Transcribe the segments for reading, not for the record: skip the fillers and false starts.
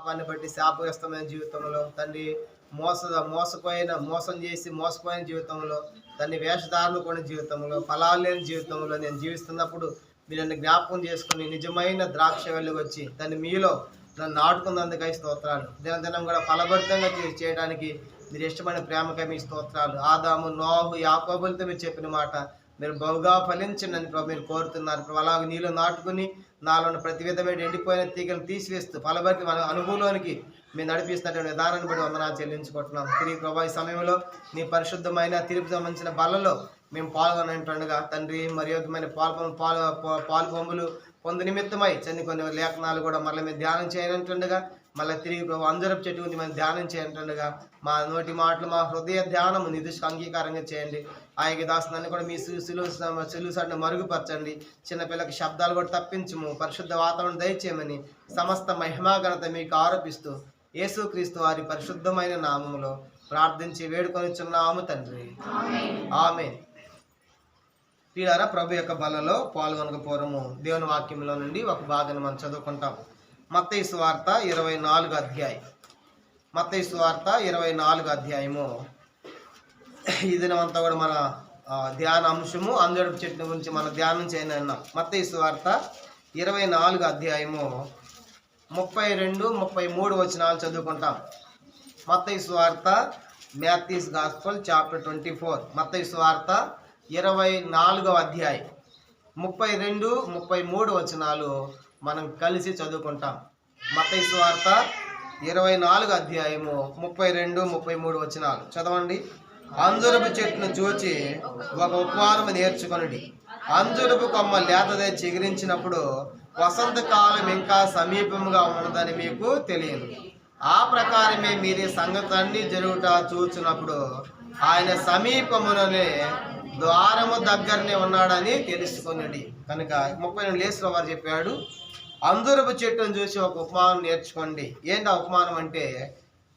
పాపాన్ని బట్టి శాపగ్రస్తమైన జీవితంలో తండ్రి మోసపోయిన జీవితంలో తండ్రి వేషధారణ కొన్ని జీవితంలో ఫలాలు లేని జీవితంలో నేను జీవిస్తున్నప్పుడు మీరు నన్ను జ్ఞాపకం చేసుకుని నిజమైన ద్రాక్ష వెళ్ళి వచ్చి తండ్రి మీలో నన్ను నాటుకున్నందుకై స్తోత్రాలు. దినదినం కూడా ఫలభరితంగా చేయడానికి మీరు ఇష్టమైన ప్రేమకై మీ స్తోత్రాలు. ఆదాము, నోహు, యాకోబులతో మీరు చెప్పిన మాట మీరు బహుగా ఫలించండి ప్రభు మీరు కోరుతున్నారు ప్రభు. అలాగే నీలో నాటుకుని నాలో ప్రతి విధమైన ఎండిపోయిన తీగలను తీసివేస్తూ ఫలభరిత మన అనుభవంలోనికి మీరు నడిపిస్తున్నటువంటి విధానాన్ని బట్టి వందనాలు చెల్లించుకుంటున్నాం. తిరిగి ప్రభు ఈ సమయంలో నీ పరిశుద్ధమైన తీర్పు సంబంధించిన బలలో మేము పాల్గొనంటుండగా తండ్రి మరి యోగ్యమైన పాలు పంపులు పొందు నిమిత్తమై కొన్ని లేఖనాలు కూడా మళ్ళీ మేము ధ్యానం చేయాలంటుండగా మళ్ళీ తిరిగి ప్రభు అంజరపు చెట్టు గురించి మేము ధ్యానం చేయాలంటుండగా మా నోటి మాటలు మా హృదయ ధ్యానం నీ దృష్టికి అంగీకారంగా చేయండి. ఆయనకి దాసుని కూడా మీ సులుసాటిని మరుగుపరచండి. చిన్నపిల్లకి శబ్దాలు కూడా తప్పించము. పరిశుద్ధ వాతావరణం దయచేయమని సమస్త మహిమాఘనత మీకు ఆరోపిస్తూ యేసుక్రీస్తు వారి పరిశుద్ధమైన నామములో ప్రార్థించి వేడుకొనిచున్నాము తండ్రి, ఆమేన్. ప్రియులారా, ప్రభు యొక్క బలలో పాల్గొనకపోవడము దేవుని వాక్యంలో నుండి ఒక భాగాన్ని మనం చదువుకుంటాం. మత్తయి సువార్త 24వ అధ్యాయం. మత్తయి సువార్త 24వ అధ్యాయము ఈ దినమంతా కూడా మన ధ్యాన అంశము అంజరపు చెట్టు గురించి మనం ధ్యానం చేయని అన్నాం. మత్తయి సువార్త 24వ అధ్యాయము 32, 33 వచనాలు చదువుకుంటాం. మత్తయి సువార్త మాథ్యూస్ గాస్పెల్ చాప్టర్ 24. మత్తయి సువార్త 24వ అధ్యాయం 32, 33 వచనాలు మనం కలిసి చదువుకుంటాం. మత్తయి సువార్త 24వ అధ్యాయము 32, 33 వచనాలు చదవండి. అంజురపు చెట్టును చూచి ఒక ఉపమానము నేర్చుకొనుడి. అంజురపు కొమ్మ లేతదై చిగురించినప్పుడు వసంతకాలం ఇంకా సమీపముగా ఉన్నదని మీకు తెలియదు. ఆ ప్రకారమే మీరే సంగతులన్నీ జరుగుట చూచినప్పుడు ఆయన సమీపముననే ద్వారము దగ్గరనే ఉన్నాడని తెలుసుకొనిడి. కనుక 32 లేసులో వారు చెప్పాడు, అంజూరపు చెట్టును చూసి ఒక ఉపమానం నేర్చుకోండి. ఏంటి ఆ ఉపమానం అంటే,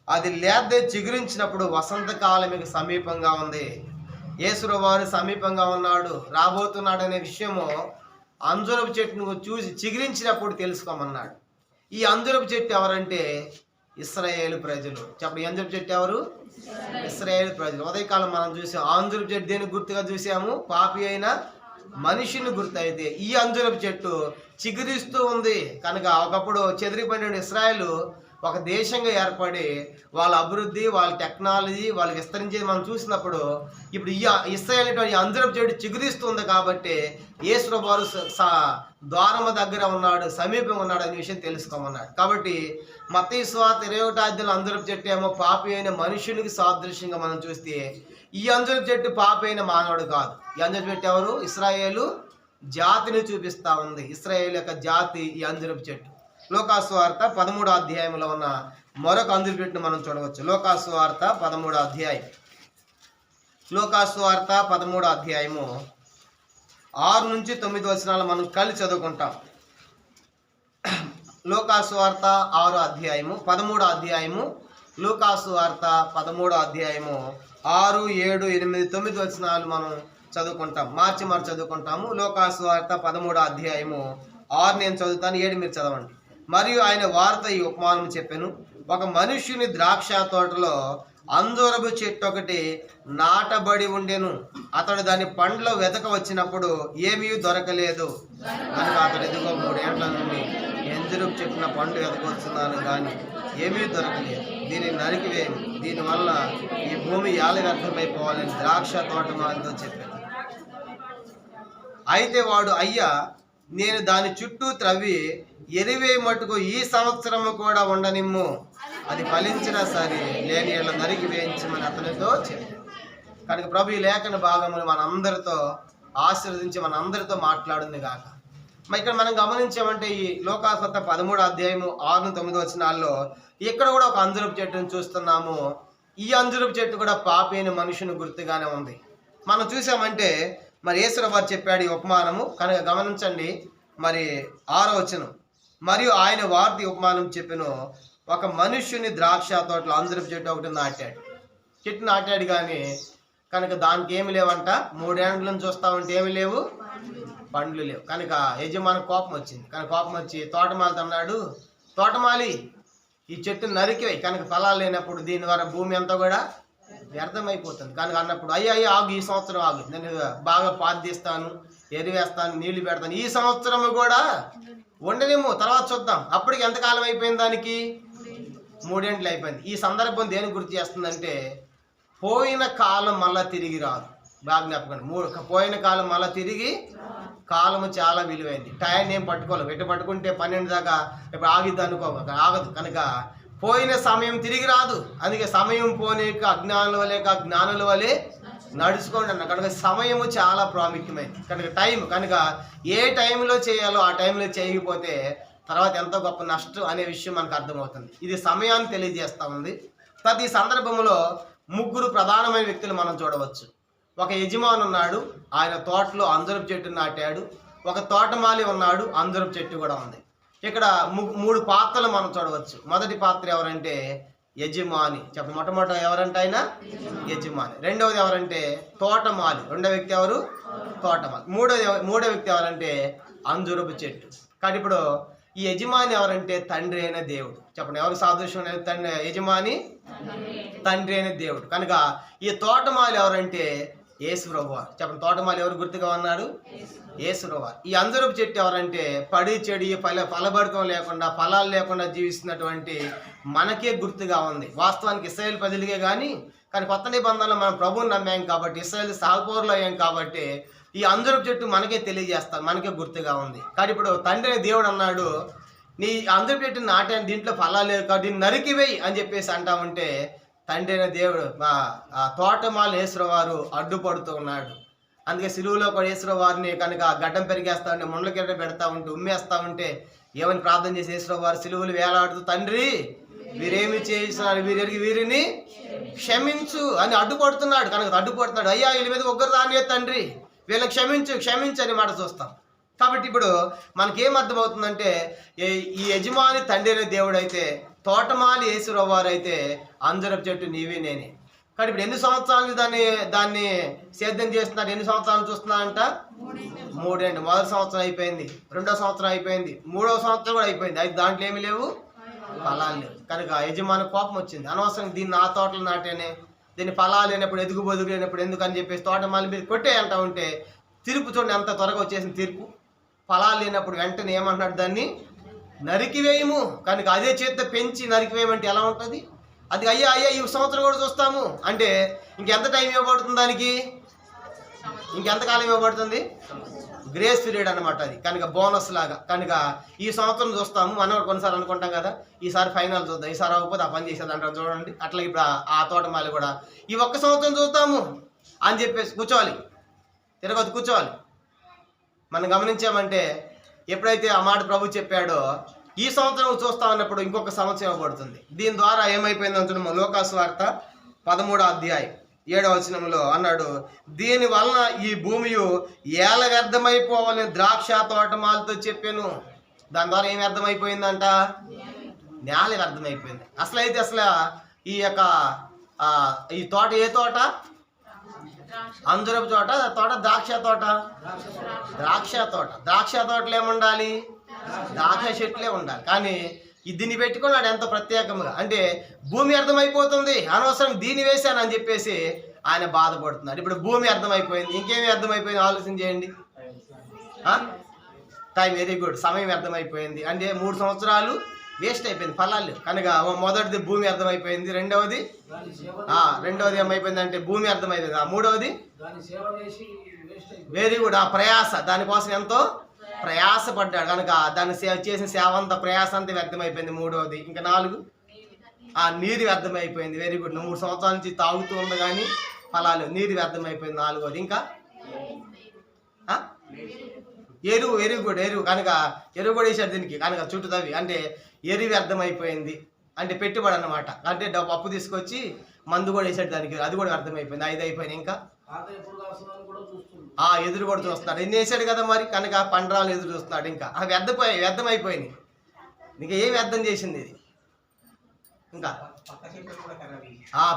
అది లేత చిగురించినప్పుడు వసంతకాలం మీకు సమీపంగా ఉంది. యేసు వారు సమీపంగా ఉన్నాడు, రాబోతున్నాడు అనే విషయము అంజూరపు చెట్టును చూసి చిగురించినప్పుడు తెలుసుకోమన్నాడు. ఈ అంజూరపు చెట్టు ఎవరంటే ఇశ్రాయేలు ప్రజలు. చెప్పండి, అంజూరపు చెట్టు ఎవరు? ఇశ్రాయేలు ప్రజలు. ఉదయకాలం మనం చూసాం. అంజూరపు చెట్టు దేని గుర్తుగా చూసాము? పాపి అయిన మనిషిని గుర్తు. అయితే ఈ అంజూరపు చెట్టు చిగురిస్తూ ఉంది. కనుక ఒకప్పుడు చెదిరిపోయిన ఇశ్రాయేలు ఒక దేశంగా ఏర్పడి వాళ్ళ అభివృద్ధి, వాళ్ళ టెక్నాలజీ వాళ్ళు విస్తరించేది మనం చూసినప్పుడు ఇప్పుడు ఈ ఇశ్రాయేలు అంజూరపు చెట్టు చిగురిస్తుంది. కాబట్టి యేసు వారు ద్వారము దగ్గర ఉన్నాడు, సమీపంగా ఉన్నాడు అనే విషయం తెలుసుకోమన్నాడు. కాబట్టి మత్తయి సువార్త 21వ అధ్యాయంలో అంజూరపు చెట్టు ఏమో పాపి అయిన మనుషునికి సాదృశ్యంగా మనం చూస్తే, ఈ అంజూరపు చెట్టు పాపి అయిన మానవుడు కాదు. ఈ అంజూరపు చెట్టు ఎవరు? ఇశ్రాయేలు జాతిని చూపిస్తూ ఉంది. ఇశ్రాయేలు యొక్క జాతి ఈ అంజూరపు చెట్టు. లూకాసు వార్త 13వ అధ్యాయంలో ఉన్న మరొక అంజూరపు చెట్టును మనం చూడవచ్చు. లూకాసు వార్త 13వ అధ్యాయం. లూకాసు వార్త 13వ అధ్యాయము 6 నుంచి 9 వచనాలు మనం కలిసి చదువుకుంటాం. లూకాసు వార్త 6వ అధ్యాయము 13వ అధ్యాయము లూకాసు వార్త 13వ అధ్యాయము 6, 7, 8, 9 వచనాలు మనం చదువుకుంటాం. మార్చి చదువుకుంటాము. లూకాసు వార్త 13వ అధ్యాయము 6 నేను చదువుతాను, 7 మీరు చదవండి. మరియు ఆయన వార్త ఈ ఉపమానం చెప్పాను. ఒక మనుష్యుని ద్రాక్ష తోటలో అంజూరపు చెట్టు ఒకటి నాటబడి ఉండెను. అతడు దాని పండ్లో వెతక వచ్చినప్పుడు ఏమీ దొరకలేదు. కనుక అతడు ఎదుగో 3 ఏళ్ల నుండి అంజూరపు చెట్టున పండు వెతకొస్తున్నాను కానీ ఏమీ దొరకలేదు. దీన్ని నరికివేయం, దీనివల్ల ఈ భూమి యాలవ్యర్థమైపోవాలని ద్రాక్ష తోటమాలితో చెప్పాను. అయితే వాడు, అయ్యా, నేను దాని చుట్టూ త్రవ్వి ఎరివే మటుకు ఈ సంవత్సరము కూడా ఉండనిమ్ము, అది ఫలించినా సరే లేని ఏళ్ళ నరికి వేయించమని అతనితో చెప్పాను. కనుక ప్రభు ఈ లేఖన భాగములు మనందరితో ఆశీర్వదించి మనందరితో మాట్లాడింది కాక. ఇక్కడ మనం గమనించామంటే ఈ లూకాసు వార్త 13వ అధ్యాయము 6, 9 వచనాల్లో ఇక్కడ కూడా ఒక అంజూరపు చెట్టును చూస్తున్నాము. ఈ అంజూరపు చెట్టు కూడా పాపి అయిన మనుషుని గుర్తుగానే ఉంది. మనం చూసామంటే మరి యేసు వారు చెప్పాడు ఈ ఉపమానము. కనుక గమనించండి, మరి 6వ వచనం. మరియు ఆయన వార్త ఉపమానం చెప్పెను, ఒక మనుష్యుని ద్రాక్ష తోటలో అంజూరపు చెట్టు ఒకటి నాటాడు. చెట్టు నాటాడు కానీ కనుక దానికి ఏమి లేవంట. 3 ఏండ్లను చూస్తా ఉంటే ఏమి లేవు, పండ్లు లేవు. కనుక యజమాని కోపం వచ్చింది. కానీ కోపం వచ్చి తోటమాలితో అన్నాడు, తోటమాలి, ఈ చెట్టు నరికివేయి కనుక ఫలాలు లేనప్పుడు దీని ద్వారా భూమి అంతా కూడా వ్యర్థమైపోతుంది కనుక అన్నప్పుడు అయ్యి ఆగు, ఈ సంవత్సరం ఆగు, నేను బాగా పాతిస్తాను, ఎరివేస్తాను, నీళ్లు పెడతాను, ఈ సంవత్సరం కూడా ఉండనేమో, తర్వాత చూద్దాం. అప్పటికి ఎంతకాలం అయిపోయింది? దానికి 3 ఏండ్లు అయిపోయింది. ఈ సందర్భం దేని గుర్తు చేస్తుందంటే పోయిన కాలం మళ్ళా తిరిగి రాదు. బాగా జ్ఞాపకండి, పోయిన కాలం మళ్ళీ తిరిగి కాలము చాలా విలువైంది. టైం ఏం పట్టుకోలేదు, ఎటు పట్టుకుంటే 12 దాకా ఇప్పుడు ఆగిద్ది అనుకో, ఆగదు. కనుక పోయిన సమయం తిరిగి రాదు. అందుకే సమయం పోనీక అజ్ఞానుల వలె జ్ఞానుల వలె నడుచుకోండి అన్న. కనుక సమయము చాలా ప్రాముఖ్యమైనది. కనుక టైం, కనుక ఏ టైంలో చేయాలో ఆ టైంలో చేయకపోతే తర్వాత ఎంతో గొప్ప నష్టం అనే విషయం మనకు అర్థమవుతుంది. ఇది సమయాన్ని తెలియజేస్తూ ఉంది. ప్రతి సందర్భంలో 3 ప్రధానమైన వ్యక్తులు మనం చూడవచ్చు. ఒక యజమాని ఉన్నాడు, ఆయన తోటలో అంజరపు చెట్టు నాటాడు. ఒక తోటమాలి ఉన్నాడు, అంజరపు చెట్టు కూడా ఉంది. ఇక్కడ 3 పాత్రలు మనం చూడవచ్చు. మొదటి పాత్ర ఎవరంటే యజమాని. చెప్పండి, మొట్టమొదటి ఎవరంటే ఆయన యజమాని. రెండవది ఎవరంటే తోటమాలి. రెండో వ్యక్తి ఎవరు? తోటమాలి. మూడో వ్యక్తి ఎవరంటే అంజరపు చెట్టు. కానీ ఇప్పుడు ఈ యజమాని ఎవరంటే తండ్రి అయిన దేవుడు. చెప్పండి, ఎవరు సాదృశ్యం? యజమాని తండ్రి అయిన దేవుడు. కనుక ఈ తోటమాలి ఎవరంటే యేసు ప్రభువారు. చెప్పండి, తోటమాలి ఎవరు గుర్తుగా ఉన్నాడు? యేసు ప్రభువారు. ఈ అంజరపు చెట్టు ఎవరంటే పడి చెడి ఫలభరితం లేకుండా ఫలాలు లేకుండా జీవిస్తున్నటువంటి మనకే గుర్తుగా ఉంది. వాస్తవానికి ఇశ్రాయేలు ప్రజలకే కానీ కొత్త నిబంధనలో మనం ప్రభువుని నమ్మాం కాబట్టి, ఇశ్రాయేలు సహపౌరులు అయ్యాం కాబట్టి ఈ అంజరపు చెట్టు మనకే తెలియజేస్తాం, మనకే గుర్తుగా ఉంది. కానీ ఇప్పుడు తండ్రి దేవుడు అన్నాడు, నీ అంజరపు చెట్టు నాటాను, దీంట్లో ఫలాలు లేవు కాబట్టి దీన్ని నరికివేయి అని చెప్పేసి అంటా ఉంటే తండ్రి అయిన దేవుడు తోటమాలి యేసువారు అడ్డుపడుతూ ఉన్నాడు. అందుకే సిలువలో కూడా యేసువారిని కనుక గడ్డం పెరిగేస్తా ఉంటే, ముండ్లకెట్ట పెడతా ఉంటే, ఉమ్మేస్తా ఉంటే ఏమని ప్రార్థన చేసి యేసువారు సిలువలు వేలాడుతూ, తండ్రి వీరేమి చేస్తున్నారు, వీరిని క్షమించు అని అడ్డుపడుతున్నాడు. కనుక అడ్డుపడుతున్నాడు. అయ్యా వీళ్ళ మీద ఒక్కరు రానియే తండ్రి, వీళ్ళని క్షమించు అని మాట చూస్తాం. కాబట్టి ఇప్పుడు మనకేం అర్థమవుతుందంటే ఈ యజమాని తండ్రి అనే దేవుడు అయితే, తోటమాలి యేసువారు అయితే అంజరపు చెట్టు నీవే నేనే. కానీ ఇప్పుడు ఎన్ని సంవత్సరాలు దాన్ని సేద్యం చేస్తున్నారు, ఎన్ని సంవత్సరాలు చూస్తున్నారంట? 3 ఏండ్లు. మొదటి సంవత్సరం అయిపోయింది, 2వ సంవత్సరం అయిపోయింది, 3వ సంవత్సరం కూడా అయిపోయింది. అయితే దాంట్లో ఏమి లేవు, ఫలాలు లేవు. కనుక యజమాని కోపం వచ్చింది. అనవసరం దీన్ని ఆ తోటలు నాటేనే, దీన్ని ఫలాలు లేనప్పుడు ఎదుగు బొదుగు లేనప్పుడు ఎందుకని చెప్పేసి తోటమాలి మీద కొట్టే అంటా ఉంటే తీర్పు చూడండి ఎంత త్వరగా వచ్చేసింది తీర్పు. ఫలాలు లేనప్పుడు వెంటనే ఏమంటున్నాడు, దాన్ని నరికివేయము. కనుక అదే చేత్తో పెంచి నరికివేయమంటే ఎలా ఉంటుంది? అది అయ్యా ఈ సంవత్సరం కూడా చూస్తాము అంటే ఇంకెంత టైం ఇవ్వబడుతుంది దానికి? ఇంకెంతకాలం ఇవ్వబడుతుంది? గ్రేస్ పీరియడ్ అనమాట అది. కనుక బోనస్ లాగా. కనుక ఈ సంవత్సరం చూస్తాము, మనం కొన్నిసార్లు అనుకుంటాం కదా, ఈసారి ఫైనల్ చూద్దాం, ఈసారి అవ్వకపోతే ఆ పని చేసేది అంటారు చూడండి. అట్లా ఇప్పుడు ఆ తోటమాలి కూడా ఈ ఒక్క సంవత్సరం చూస్తాము అని చెప్పేసి కూర్చోవాలి, తిరగదు కూర్చోవాలి. మనం గమనించామంటే ఎప్పుడైతే ఆ మాట ప్రభు చెప్పాడో ఈ సంవత్సరం చూస్తా ఉన్నప్పుడు ఇంకొక సంవత్సరం ఇవ్వబడుతుంది. దీని ద్వారా ఏమైపోయింది అంటున్నాము, లోకాసు వార్త 13వ అధ్యాయం 7వ వచనంలో అన్నాడు, దీని వలన ఈ భూమి ఏల వ్యర్థమైపోవాలని ద్రాక్ష తోటమాలతో చెప్పాను. దాని ద్వారా ఏం వ్యర్థమైపోయిందంట? నేల వ్యర్థమైపోయింది. అసలు ఈ యొక్క ఈ తోట ఏ తోట? అంజరపు తోట, ద్రాక్ష తోట. ద్రాక్ష తోటలు ఏముండాలి? ద్రాక్ష చెట్లే ఉండాలి. కానీ దీన్ని పెట్టుకున్నాడు ఎంతో ప్రత్యేకంగా. అంటే భూమి అర్థమైపోతుంది, అనవసరం దీన్ని వేశాను అని చెప్పేసి ఆయన బాధపడుతున్నాడు. ఇప్పుడు భూమి అర్థమైపోయింది, ఇంకేమి అర్థమైపోయింది ఆలోచన చేయండి. టైం, వెరీ గుడ్, సమయం అర్థమైపోయింది. అంటే 3 సంవత్సరాలు వేస్ట్ అయిపోయింది, ఫలాలు. కనుక మొదటిది భూమి అర్థమైపోయింది, రెండవది ఏమైపోయింది అంటే భూమి అర్థమైపోయింది, మూడవది వెరీ గుడ్, ఆ ప్రయాస, దానికోసం ఎంతో ప్రయాసపడ్డాడు. కనుక దాన్ని చేసిన సేవ అంతా ప్రయాస అంతా వ్యర్థమైపోయింది, మూడవది. ఇంకా 4 ఆ నీరు వ్యర్థమైపోయింది, వెరీ గుడ్. 3 సంవత్సరాల నుంచి తాగుతూ ఉంది కానీ ఫలాలు, నీరు వ్యర్థమైపోయింది, 4వది. ఇంకా ఎరువు, వెరీ గుడ్, ఎరువు. కనుక ఎరువు కూడా వేసాడు దీనికి. కనుక చుట్టూ తవ్వి అంటే ఎరువు వ్యర్థమైపోయింది, అంటే పెట్టుబడి అన్నమాట. అంటే అప్పు తీసుకొచ్చి మందు కూడా వేసాడు దానికి, అది కూడా వ్యర్థమైపోయింది, 5 అయిపోయింది. ఇంకా ఎదురు కూడా చూస్తున్నాడు, ఎన్ని వేసాడు కదా మరి. కనుక పండ్రాలు ఎదురు చూస్తున్నాడు. ఇంకా వ్యర్థమైపోయింది. ఇంకా ఏం వ్యర్థం చేసింది ఇది? ఇంకా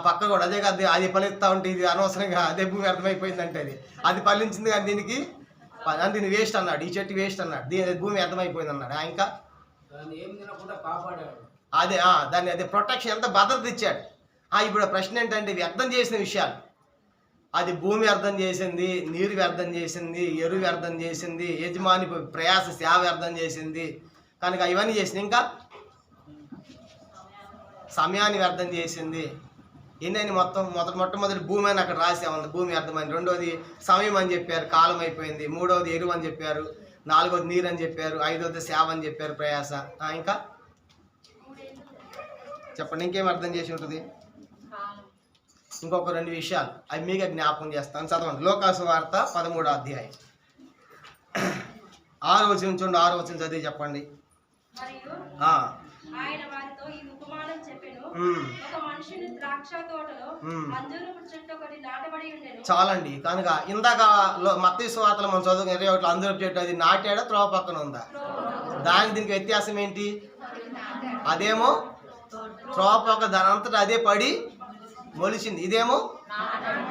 పక్క కూడా అదే కదా, అది ఫలిస్తా ఉంటే ఇది అనవసరంగా అదే భూమి వ్యర్థమైపోయిందంటే అది ఫలించింది కానీ దీనికి దీన్ని వేస్ట్ అన్నాడు, ఈ చెట్టు వేస్ట్ అన్నాడు, దీని భూమి వ్యర్థమైపోయింది అన్నాడు. ఇంకా అదే దాన్ని అదే ప్రొటెక్షన్ ఎంత భద్రత ఇచ్చాడు. ఇప్పుడు ప్రశ్న ఏంటంటే వ్యర్థం చేసిన విషయాలు, అది భూమి వ్యర్థం చేసింది, నీరు వ్యర్థం చేసింది, ఎరువు వ్యర్థం చేసింది, యజమాని ప్రయాస సేవ వ్యర్థం చేసింది, కనుక ఇవన్నీ చేసింది. ఇంకా సమయాన్ని వ్యర్థం చేసింది. ఎన్నైనా మొట్టమొదటి భూమి అని అక్కడ రాసేముంది, భూమి వ్యర్థమైంది. రెండోది సమయం అని చెప్పారు, కాలం అయిపోయింది. మూడవది ఎరువు అని చెప్పారు. నాలుగవది నీరు అని చెప్పారు. ఐదవది సేవ అని చెప్పారు, ప్రయాస. ఇంకా చెప్పండి, ఇంకేం అర్థం చేసి ఉంటుంది? ఇంకొక 2 విషయాలు అవి మీకే జ్ఞాపకం చేస్తాను. చదవండి. లోకాసు వార్త 13వ అధ్యాయం 6వ వచనం చూడండి. 6వ వచనం చదివి చెప్పండి. ఆయన వారితో ఈ ఉపమానం చెప్పెను. ఒక మనుషుని ద్రాక్ష తోటలో అంజూరపు చెట్టు ఒకటి నాటబడి ఉండెను. చాలండి. కనుక ఇందాక మత్తయి సువార్తలో మనం చదువు 21 అంజూరపు చెట్టు అది నాటాడా త్రోవ పక్కన ఉందా? దానికి దీనికి వ్యత్యాసం ఏంటి? అదేమో త్రోవ పక్క దాని అంతటా అదే పడి మొలిచింది, ఇదేమో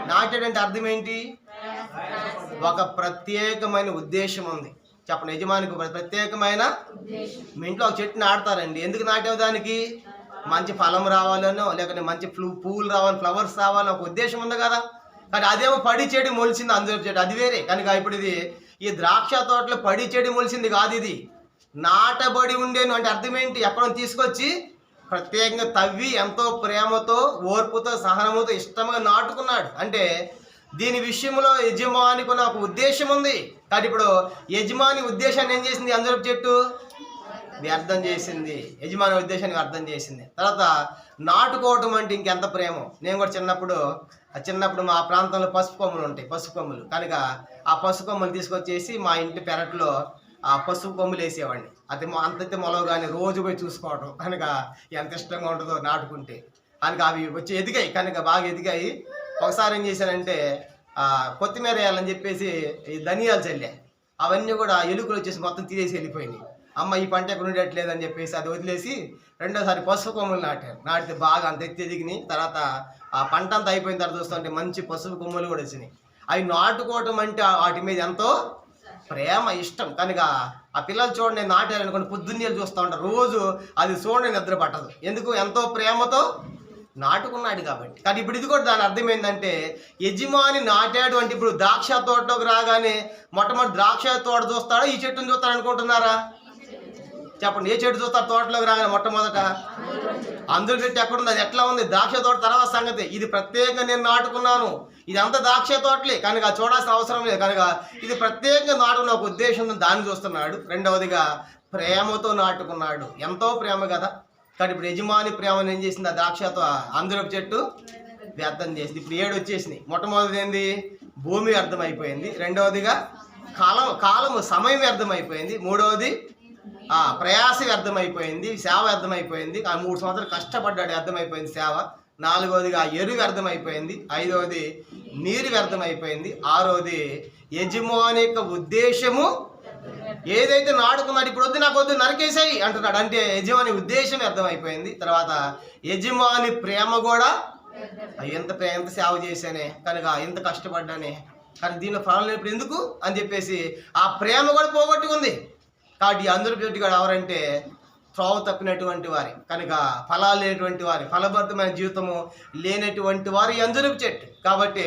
నాటాడంటే అర్థం ఏంటి? ఒక ప్రత్యేకమైన ఉద్దేశం ఉంది. చెప్పండి, యజమానికి ప్రత్యేకమైన. మీ ఇంట్లో ఒక చెట్టు నాటుతారండి, ఎందుకు నాటావు? దానికి మంచి ఫలం రావాలనో, లేకపోతే మంచి పువ్వులు రావాలి, ఫ్లవర్స్ రావాలని ఒక ఉద్దేశం ఉంది కదా. కానీ అదేమో పడి చెడి మొలిచింది అంజూరపు చెట్టు, అది వేరే. కనుక ఇప్పుడు ఇది ఈ ద్రాక్ష తోటలో పడి చెడి మొలిచింది కాదు, ఇది నాటబడి ఉండేను. అంటే అర్థం ఏంటి? ఎక్కడో తీసుకొచ్చి ప్రత్యేకంగా తవ్వి ఎంతో ప్రేమతో, ఓర్పుతో, సహనముతో, ఇష్టంగా నాటుకున్నాడు. అంటే దీని విషయంలో యజమానికి ఉన్న ఒక ఉద్దేశం ఉంది. కానీ ఇప్పుడు యజమాని ఉద్దేశాన్ని ఏం చేసింది? అంజూరపు చెట్టు వ్యర్థం చేసింది. యజమాని ఉద్దేశాన్ని వ్యర్థం చేసింది. తర్వాత నాటుకోవటం అంటే ఇంకెంత ప్రేమ. నేను కూడా చిన్నప్పుడు మా ప్రాంతంలో పసుపు కొమ్ములు ఉంటాయి, పసుపు కొమ్ములు. కనుక ఆ పసుపు కొమ్ములు తీసుకొచ్చేసి మా ఇంటి పెరట్లో ఆ పసుపు కొమ్ములు వేసేవాడిని. అది అంతైతే మొలవు కానీ రోజు పోయి చూసుకోవటం. కనుక ఎంత ఇష్టంగా ఉంటుందో నాటుకుంటే. కనుక అవి వచ్చి ఎదిగాయి, కనుక బాగా ఎదిగాయి. ఒకసారి ఏం చేశానంటే కొత్తిమీర వేయాలని చెప్పేసి ఈ ధనియాలు చల్లే, అవన్నీ కూడా ఎలుకలు వచ్చేసి మొత్తం తీసేసి వెళ్ళిపోయినాయి. అమ్మ ఈ పంట ఎక్కడ ఉండట్లేదని చెప్పేసి అది వదిలేసి రెండోసారి పసుపు కొమ్ములు నాటితే బాగా అంత ఎత్తి ఎదిగినాయి. తర్వాత ఆ పంట అంతా అయిపోయిన తర్వాత చూస్తుంటే మంచి పసుపు కొమ్ములు కూడా వచ్చినాయి. అవి నాటుకోవటం అంటే వాటి మీద ఎంతో ప్రేమ, ఇష్టం. కనుక ఆ పిల్లలు చూడండి, నాటారనుకోండి, పొద్దున్నే చూస్తూ ఉంటారు. రోజు అది చూడండి నిద్ర పట్టదు. ఎందుకు? ఎంతో ప్రేమతో నాటుకున్నాడు కాబట్టి. కానీ ఇప్పుడు ఇది కూడా దాని అర్థం ఏంటంటే యజమాని నాటాడు అంటే ఇప్పుడు ద్రాక్ష తోటలోకి రాగానే మొట్టమొదటి ద్రాక్ష తోట చూస్తాడా, ఈ చెట్టును చూస్తాడు అనుకుంటున్నారా? చెప్పండి, ఏ చెట్టు చూస్తారు తోటలోకి రాగానే? మొట్టమొదట అంజూరపు చెట్టు ఎక్కడుంది? అది ఎట్లా ఉంది? ద్రాక్ష తోట తర్వాత సంగతి. ఇది ప్రత్యేకంగా నేను నాటుకున్నాను, ఇది అంతా ద్రాక్ష తోటలే, కనుక చూడాల్సిన అవసరం లేదు. కనుక ఇది ప్రత్యేకంగా నాటుకున్న ఒక ఉద్దేశంతో దాన్ని చూస్తున్నాడు. రెండవదిగా ప్రేమతో నాటుకున్నాడు, ఎంతో ప్రేమ కదా. కానీ ఇప్పుడు యజమాని ప్రేమను ఏం చేసింది? ఆ ద్రాక్షతో అంజూరపు చెట్టు వ్యర్థం చేసింది. ఇప్పుడు 7 వచ్చేసినాయి. మొట్టమొదటిది ఏంది? భూమి వ్యర్థమైపోయింది. రెండవదిగా కాలము సమయం వ్యర్థమైపోయింది. మూడవది ప్రయాస వ్యర్థమైపోయింది, సేవ వ్యర్థమైపోయింది. 3 సంవత్సరాలు కష్టపడ్డాడు, వ్యర్థమైపోయింది సేవ. నాలుగవదిగా ఎరువు వ్యర్థమైపోయింది. ఐదవది నీరు వ్యర్థమైపోయింది. ఆరవది యజమాని యొక్క ఉద్దేశము ఏదైతే నాటుకున్నాడు, ఇప్పుడు వద్దు నాకు వద్దు నరికేసాయి అంటున్నాడు, అంటే యజమాని ఉద్దేశం వ్యర్థమైపోయింది. తర్వాత యజమాని ప్రేమ కూడా, ఎంత సేవ చేశానే, కనుక ఎంత కష్టపడ్డానే, కానీ దీనిలో ఫలం లేనప్పుడు ఎందుకు అని చెప్పేసి ఆ ప్రేమ కూడా పోగొట్టుకుంది. కాబట్టి అందరూ చెట్టు కూడా ఎవరంటే త్రోవ తప్పినటువంటి వారి, కనుక ఫలాలు లేనటువంటి వారి, ఫలబద్ధమైన జీవితము లేనటువంటి వారు ఈ అంజూరపు చెట్టు. కాబట్టి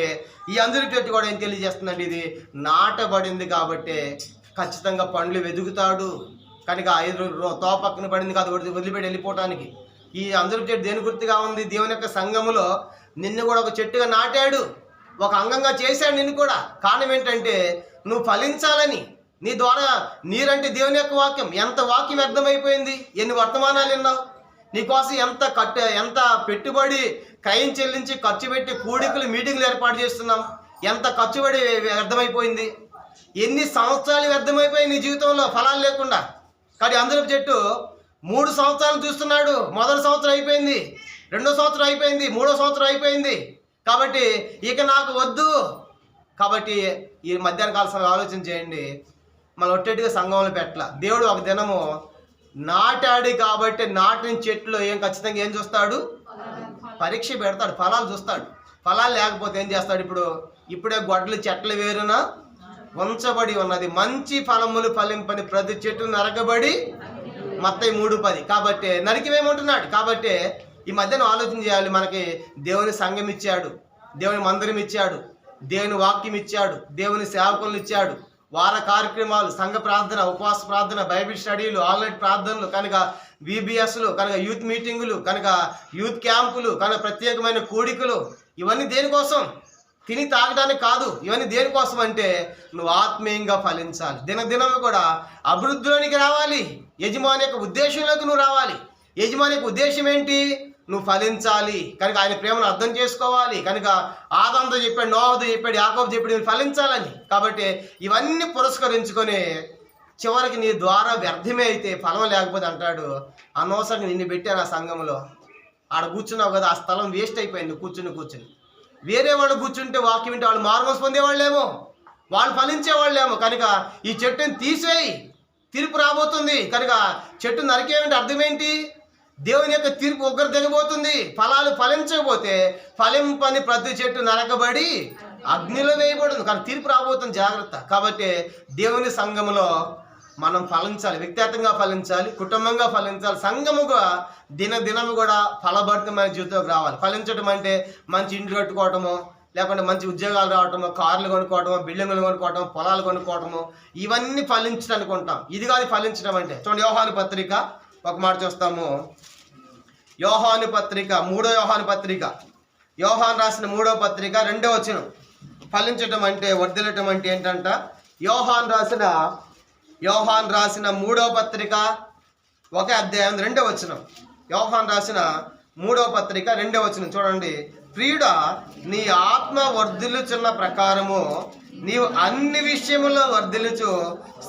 ఈ అంజూరపు చెట్టు కూడా ఏం తెలియజేస్తుందండి? ఇది నాటబడింది కాబట్టి ఖచ్చితంగా పండ్లు వెతుకుతాడు. కనుక 5 తో పక్కన పడింది కాదు వదిలిపెట్టి వెళ్ళిపోవటానికి. ఈ అంజూరపు చెట్టు దేని గుర్తుగా ఉంది? దేవుని యొక్క సంఘములో నిన్ను కూడా ఒక చెట్టుగా నాటాడు, ఒక అంగంగా చేశాడు నిన్ను కూడా. కారణం ఏంటంటే నువ్వు ఫలించాలని. నీ ద్వారా నీరంటే దేవుని యొక్క వాక్యం. ఎంత వాక్యం వ్యర్థమైపోయింది, ఎన్ని వర్తమానాలు విన్నావు, నీకోసం ఎంత పెట్టుబడి క్రయం చెల్లించి ఖర్చు పెట్టి కూడికలు మీటింగ్లు ఏర్పాటు చేస్తున్నాం, ఎంత ఖర్చుబడి వ్యర్థమైపోయింది, ఎన్ని సంవత్సరాలు వ్యర్థమైపోయి నీ జీవితంలో ఫలాలు లేకుండా. కానీ అంజూరపు చెట్టు 3 సంవత్సరాలు చూస్తున్నాడు. మొదటి సంవత్సరం అయిపోయింది, 2వ సంవత్సరం అయిపోయింది, 3వ సంవత్సరం అయిపోయింది. కాబట్టి ఇక నాకు వద్దు. కాబట్టి ఈ మధ్యాహ్న కాల సమయంలో ఆలోచన చేయండి, మనం ఒట్టేటిగా సంఘంలో పెట్టాల. దేవుడు ఒక దినము నాటాడు కాబట్టి నాటిన చెట్లు ఖచ్చితంగా ఏం చూస్తాడు? పరీక్ష పెడతాడు, ఫలాలు చూస్తాడు. ఫలాలు లేకపోతే ఏం చేస్తాడు? ఇప్పుడే గొడ్డలు చెట్ల వేరున ఉంచబడి ఉన్నది, మంచి ఫలములు ఫలింపని ప్రతి చెట్టు నరకబడి మత్తయి 3:10. కాబట్టి నరికివేయమంటున్నాడు. కాబట్టి ఈ మధ్యన ఆలోచన చేయాలి. మనకి దేవుని సంఘం ఇచ్చాడు, దేవుని మందిరం ఇచ్చాడు, దేవుని వాక్యం ఇచ్చాడు, దేవుని సేవకులను ఇచ్చాడు, వార కార్యక్రమాలు, సంఘ ప్రార్థన, ఉపవాస ప్రార్థన, బైబిల్ స్టడీలు, ఆన్లైన్ ప్రార్థనలు, కనుక VBSలు, కనుక యూత్ మీటింగులు, కనుక యూత్ క్యాంపులు, కనుక ప్రత్యేకమైన కూడికలు. ఇవన్నీ దేనికోసం? తిని తాగడానికి కాదు. ఇవన్నీ దేనికోసం అంటే నువ్వు ఆత్మీయంగా ఫలించాలి. దినదినము కూడా అభివృద్ధిలోనికి రావాలి. యజమాని యొక్క ఉద్దేశంలోకి నువ్వు రావాలి. యజమాని యొక్క ఉద్దేశం ఏంటి? నువ్వు ఫలించాలి. కనుక ఆయన ప్రేమను అర్థం చేసుకోవాలి. కనుక ఆదాముతో చెప్పాడు, నోహుతో చెప్పాడు, యాకోబు చెప్పాడు, మీరు ఫలించాలని. కాబట్టి ఇవన్నీ పురస్కరించుకొని చివరికి నీ ద్వారా వ్యర్థమే అయితే, ఫలం లేకపోతే అంటాడు, అనవసరంగా నిన్ను పెట్టాను ఆ సంఘంలో, ఆడ కూర్చున్నావు కదా, ఆ స్థలం వేస్ట్ అయిపోయింది కూర్చుని. వేరే వాళ్ళు కూర్చుంటే వాక్యం వింటే వాళ్ళు మారుమోసు పొందేవాళ్ళేమో, వాళ్ళు ఫలించేవాళ్ళేమో. కనుక ఈ చెట్టుని తీసేయి, తీర్పు రాబోతుంది. కనుక చెట్టు నరికేమంటే అర్థమేంటి? దేవుని యొక్క తీర్పు ఒక్కరు దిగబోతుంది. ఫలాలు ఫలించకపోతే ఫలింపని ప్రతి చెట్టు నరకబడి అగ్నిలో వేయబడుతుంది. కానీ తీర్పు రాబోతుంది, జాగ్రత్త. కాబట్టి దేవుని సంఘములో మనం ఫలించాలి, వ్యక్తిగతంగా ఫలించాలి, కుటుంబంగా ఫలించాలి, సంఘముగా దినదినము కూడా ఫలభరితమైన జీవితంలోకి రావాలి. ఫలించడం అంటే మంచి ఇంటి కట్టుకోవటము, లేకుంటే మంచి ఉద్యోగాలు రావటము, కార్లు కొనుక్కోవటము, బిల్డింగులు కొనుక్కోవటము, పొలాలు కొనుక్కోవటము, ఇవన్నీ ఫలించడానికి ఉంటాం. ఇది కాదు ఫలించడం అంటే. చూడండి, యోహాను పత్రిక ఒక మాట చూస్తాము. యోహాను పత్రిక, 3వ యోహాను పత్రిక, యోహాను రాసిన 3వ పత్రిక 2వ వచనం. ఫలించటం అంటే, వర్ధిల్లటం అంటే ఏంటంట? యోహాను రాసిన 3వ పత్రిక 1వ అధ్యాయం 2వ వచనం. యోహాను రాసిన 3వ పత్రిక 2వ వచనం చూడండి. ప్రియుడా, నీ ఆత్మ వర్ధిల్లుచున్న ప్రకారము నీవు అన్ని విషయముల్లో వర్ధిల్లుచు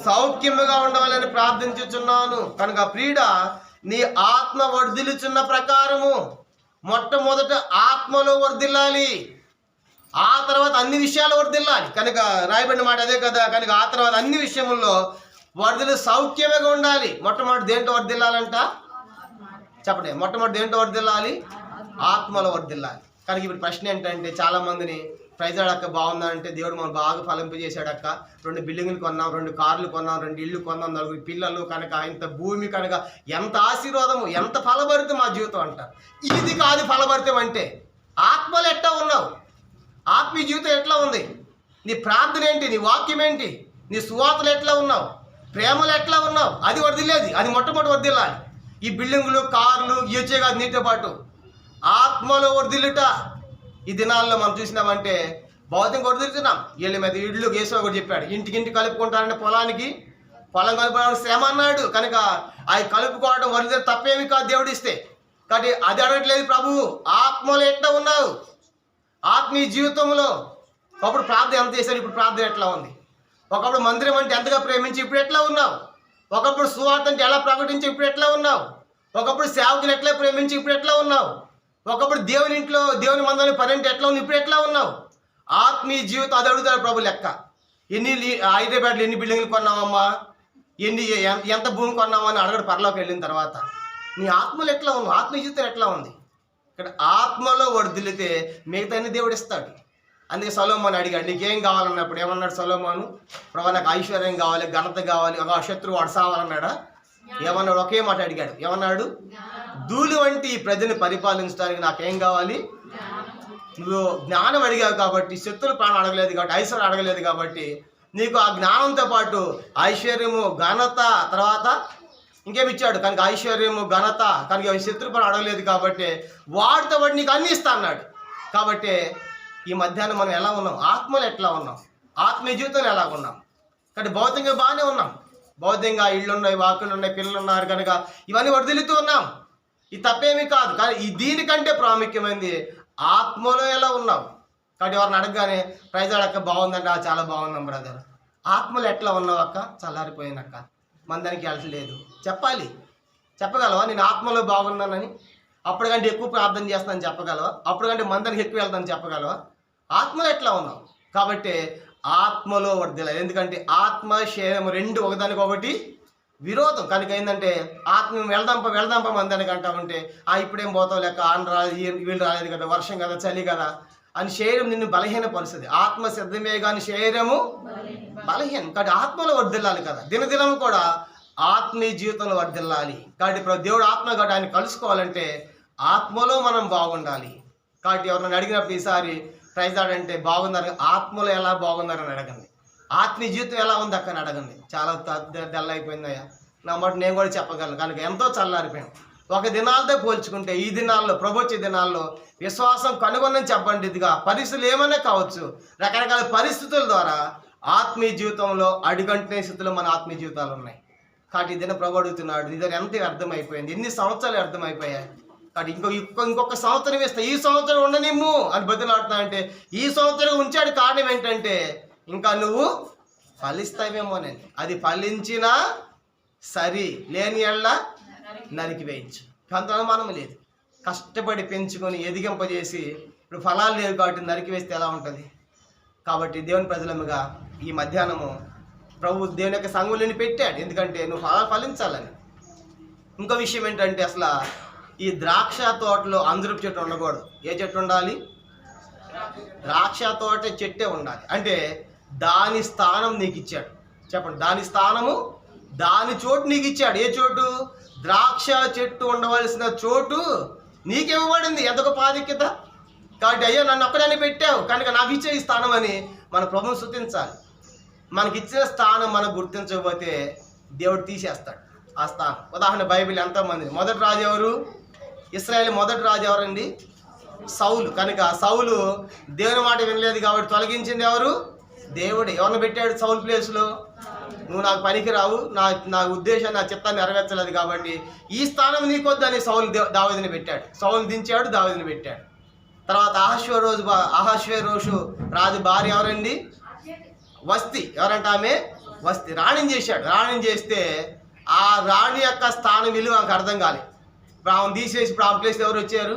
సౌఖ్యముగా ఉండవాలని ప్రార్థించుచున్నాను. కనుక ప్రియుడా, నీ ఆత్మ వర్ధిల్లుచున్న ప్రకారము మొట్టమొదట ఆత్మలో వర్ధిల్లాలి, ఆ తర్వాత అన్ని విషయాలు వర్ధిల్లాలి. కనుక రాయబడిన మాట అదే కదా. కనుక ఆ తర్వాత అన్ని విషయముల్లో వర్ధిల్లు సౌఖ్యముగా ఉండాలి. మొట్టమొదటి దేంట్లో వర్ధిల్లాలంట? చెప్పండి, మొట్టమొదటి దేంట్లో వర్ధిల్లాలి? ఆత్మలో వర్ధిల్లాలి. కనుక ఇప్పుడు ప్రశ్న ఏంటంటే, చాలా మందిని ప్రైజాడక్క బాగుందంటే, దేవుడు మనం బాగా ఫలింపజేశాడక్క, 2 బిల్డింగులు కొన్నాం, 2 కార్లు కొన్నాం, 2 ఇళ్ళు కొన్నాం, 4 పిల్లలు, కనుక ఇంత భూమి, కనుక ఎంత ఆశీర్వాదము, ఎంత ఫలభరితం మా జీవితం అంటారు. ఇది కాదు ఫలభరితం అంటే. ఆత్మలో ఎట్లా ఉన్నావు? ఆత్మీయ జీవితం ఎట్లా ఉంది? నీ ప్రార్థన ఏంటి? నీ వాక్యం ఏంటి? నీ సువార్తలు ఎట్లా ఉన్నావు? ప్రేమలు ఎట్లా ఉన్నావు? అది వర్ధిల్లేది, అది మొట్టమొదటి వర్ధిల్లాలి. ఈ బిల్డింగులు, కార్లు ఇచ్చే కాదు, నీతో పాటు ఆత్మలో వర్ధిల్లుట. ఈ దినాల్లో మనం చూసినామంటే భౌతికంగా వర్ధిల్లుతున్నాం. వీళ్ళ మీద ఇళ్ళు కేశవ కూడా చెప్పాడు, ఇంటికి కలుపుకుంటారంటే పొలం కలుపుకోవడం శ్రమ అన్నాడు. కనుక అవి కలుపుకోవడం వర్ధిల్లు తప్పేమి కాదు, దేవుడు ఇస్తే. కాబట్టి అది అడగట్లేదు ప్రభువు. ఆత్మలో ఎట్లా ఉన్నావు? ఆత్మీయ జీవితంలో ఒకప్పుడు ప్రార్థన ఎంత చేశాడు, ఇప్పుడు ప్రార్థన ఎట్లా ఉంది? ఒకప్పుడు మందిరం అంటే ఎంతగా ప్రేమించి ఇప్పుడు ఎట్లా ఉన్నావు? ఒకప్పుడు సువార్త అంటే ఎలా ప్రకటించి ఇప్పుడు ఎట్లా ఉన్నావు? ఒకప్పుడు సేవకులు ఎట్లా ప్రేమించి ఇప్పుడు ఎట్లా ఉన్నావు? ఒకప్పుడు దేవుని ఇంట్లో, దేవుని మందిరంలో పని అంటే ఎట్లా ఉంది, ఇప్పుడు ఎట్లా ఉన్నావు? ఆత్మీయ జీవితం అది అడుగుతాడు ప్రభు లెక్క. హైదరాబాద్లో ఎన్ని బిల్డింగ్లు కొన్నావమ్మా, ఎంత భూమి కొన్నావా అని అడగడు పరలోకి వెళ్ళిన తర్వాత. నీ ఆత్మలో ఎట్లా ఉన్నావు? ఆత్మీయ జీవితం ఎట్లా ఉంది? ఇక్కడ ఆత్మలో వర్ధిల్లితే మిగతా దేవుడు ఇస్తాడు. అందుకే సొలొమోను అడిగాడు, నీకేం కావాలన్నప్పుడు ఏమన్నాడు సొలొమోను? ప్రభు నాకు ఐశ్వర్యం కావాలి, ఘనత కావాలి, ఒక శత్రువు అడసావాలన్నాడా? ఏమన్నాడు? ఒకే మాట అడిగాడు. ఏమన్నాడు? ధూళి వంటి ఈ ప్రజని పరిపాలించడానికి నాకేం కావాలి? నువ్వు జ్ఞానం అడిగావు కాబట్టి, శత్రులు ప్రాణం అడగలేదు కాబట్టి, ఐశ్వర్యం అడగలేదు కాబట్టి, నీకు ఆ జ్ఞానంతో పాటు ఐశ్వర్యము, ఘనత, తర్వాత ఇంకేమి ఇచ్చాడు. కనుక ఐశ్వర్యము, ఘనత, కనుక శత్రు ప్రాణం అడగలేదు కాబట్టి వాటితో పాటు నీకు అన్నీ ఇస్తా అన్నాడు. కాబట్టి ఈ మధ్యాహ్నం మనం ఎలా ఉన్నాం? ఆత్మలో ఎట్లా ఉన్నాం? ఆత్మీయ జీవితంలో ఎలా ఉన్నాం? కాబట్టి భౌతికంగా బాగానే ఉన్నాం. భౌతికంగా ఇళ్ళు ఉన్నాయి, వాకులు ఉన్నాయి, పిల్లలు ఉన్నారు, కనుక ఇవన్నీ వర్ధిల్లుతూ ఉన్నాం. ఇది తప్పేమీ కాదు. కానీ దీనికంటే ప్రాముఖ్యమైనది ఆత్మలో ఎలా ఉన్నాం. కాబట్టి ఎవరిని అడగగానే ప్రైజాడక్క బాగుందంటే, చాలా బాగున్నాం బ్రదర్. ఆత్మలో ఎట్లా ఉన్నావు అక్క? చల్లారిపోయినక్క, మందానికి వెళ్ళలేదు. చెప్పగలవా? నేను ఆత్మలో బాగున్నానని? అప్పటికంటే ఎక్కువ ప్రార్థన చేస్తానని చెప్పగలవా? అప్పటికంటే మందానికి ఎక్కువ వెళ్తానని చెప్పగలవా? ఆత్మలో ఎట్లా ఉన్నావు? కాబట్టి ఆత్మలో వర్ధిల్లాలి. ఎందుకంటే ఆత్మ, శరీరం రెండు ఒకదానికొకటి విరోధం. కనుక ఏంటంటే ఆత్మ వెళ్దాంప మందానికి అంటా ఉంటే, ఇప్పుడేం పోతావు లెక్క, వీళ్ళు రాలేదు కదా, వర్షం కదా, చలి కదా అని శరీరం నిన్ను బలహీనపరుస్తుంది. ఆత్మ సిద్ధమే కానీ శరీరము బలహీనం. కాబట్టి ఆత్మలో వర్ధిల్లాలి కదా. దినదినము కూడా ఆత్మీయ జీవితంలో వర్ధిల్లాలి. కాబట్టి దేవుడు ఆత్మ కాబట్టి ఆయన కలుసుకోవాలంటే ఆత్మలో మనం బాగుండాలి. కాబట్టి ఎవరైనా అడిగినప్పుడు ఈసారి ప్రైజ్ ఆడంటే బాగున్నారు, ఆత్మలో ఎలా బాగున్నారని అడగండి. ఆత్మీయ జీవితం ఎలా ఉంది అక్కని అడగండి. చాలా డల్ అయిపోయిందయ్యా నా మాట నేను కూడా చెప్పగలను. కనుక ఎంతో చల్లారిపోయాం. ఒక దినాలతో పోల్చుకుంటే ఈ దినాల్లో ప్రభుత్వ దినాల్లో విశ్వాసం కనుగొనని చెప్పండి. ఇదిగా పరిస్థితులు ఏమైనా కావచ్చు, రకరకాల పరిస్థితుల ద్వారా ఆత్మీయ జీవితంలో అడుగంటిన స్థితిలో మన ఆత్మీయ జీవితాలు ఉన్నాయి. కాబట్టి ఈ దిన ప్రభు అడుగుతున్నాడు, ఇది ఎంత అర్థమైపోయింది, ఎన్ని సంవత్సరాలు అర్థమైపోయాయి. కాబట్టి ఇంకొక సంవత్సరం ఇస్తా, ఈ సంవత్సరం ఉండనిమ్ము అని బదులాడుతున్నా అంటే ఈ సంవత్సరం ఉంచాడు. కారణం ఏంటంటే ఇంకా నువ్వు ఫలిస్తావేమోనని. అది ఫలించినా సరి, లేని ఎళ్ళ నరికి వేయించు. అంత అనుమానం లేదు. కష్టపడి పెంచుకొని ఎదిగింపజేసి ఇప్పుడు ఫలాలు లేవు కాబట్టి నరికి వేస్తే ఎలా ఉంటుంది. కాబట్టి దేవుని ప్రజలముగా ఈ మధ్యాహ్నము ప్రభు దేవుని యొక్క సంఘంలోని పెట్టాడు. ఎందుకంటే నువ్వు ఫలాలు ఫలించాలని. ఇంకో విషయం ఏంటంటే అసలు ఈ ద్రాక్ష తోటలో అంజూరపు చెట్టు ఉండకూడదు. ఏ చెట్టు ఉండాలి? ద్రాక్ష తోట చెట్టే ఉండాలి. అంటే దాని స్థానం నీకు ఇచ్చాడు. చెప్పండి, దాని స్థానము, దాని చోటు నీకు ఇచ్చాడు. ఏ చోటు? ద్రాక్ష చెట్టు ఉండవలసిన చోటు నీకు ఇవ్వబడింది. ఎంత గొప్ప ఆధిక్యత. కాబట్టి అయ్యో నన్ను ఒక్కడాన్ని పెట్టావు కనుక నాకు ఇచ్చే ఈ స్థానం అని మన ప్రభువును స్తుతించాలి. మనకిచ్చిన స్థానం మనం గుర్తించకపోతే దేవుడు తీసేస్తాడు ఆ స్థానం. ఉదాహరణ బైబిల్ ఎంతోమంది, మొదటి రాజు ఎవరు? ఇశ్రాయేలు మొదటి రాజు ఎవరండి? సౌలు. కనుక సౌలు దేవుని మాట వినలేదు కాబట్టి తొలగించింది ఎవరు? దేవుడే. ఎవరిని పెట్టాడు సౌలు ప్లేస్లో? నువ్వు నాకు పనికి రావు, నా ఉద్దేశం, నా చిత్తాన్ని నెరవేర్చలేదు కాబట్టి ఈ స్థానం నీకొద్దని సౌలు దావీదుని పెట్టాడు. సౌలు దించాడు, దావీదుని పెట్టాడు. తర్వాత అహష్వేరోషు రాజు భార్య ఎవరండి? వస్తి. ఎవరంటే ఆమె వస్తి. రాణిని చేశాడు. రాణిని చేస్తే ఆ రాణి యొక్క స్థానం విలువ నాకు అర్థం కాలేదు. ఇప్పుడు ఆమెను తీసేసి ఇప్పుడు ఆమె ప్లేస్ ఎవరు వచ్చారు?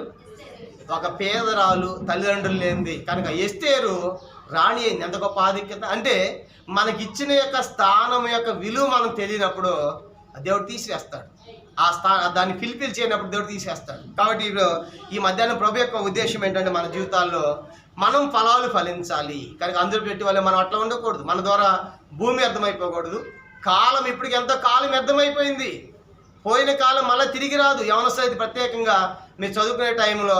ఒక పేదరాలు, తల్లిదండ్రులు లేనిది. కనుక ఎస్తేరు రాణి అయింది. ఎంత గొప్ప ఆధిక్యత. అంటే మనకిచ్చిన యొక్క స్థానం యొక్క విలువ మనం తెలియనప్పుడు దేవుడు తీసివేస్తాడు. దాన్ని ఫిల్ఫిల్ చేయనప్పుడు దేవుడు తీసేస్తాడు. కాబట్టి ఈ మధ్యాహ్నం ప్రభు యొక్క ఉద్దేశం ఏంటంటే మన జీవితాల్లో మనం ఫలాలు ఫలించాలి. కనుక అందరూ పెట్టి వాళ్ళే మనం అట్లా ఉండకూడదు. మన ద్వారా భూమి అర్థమైపోకూడదు. కాలం ఇప్పటికి ఎంతో కాలం వ్యర్థమైపోయింది. పోయిన కాలం మళ్ళీ తిరిగి రాదు. యవనస్తులైతే ప్రత్యేకంగా మీరు చదువుకునే టైంలో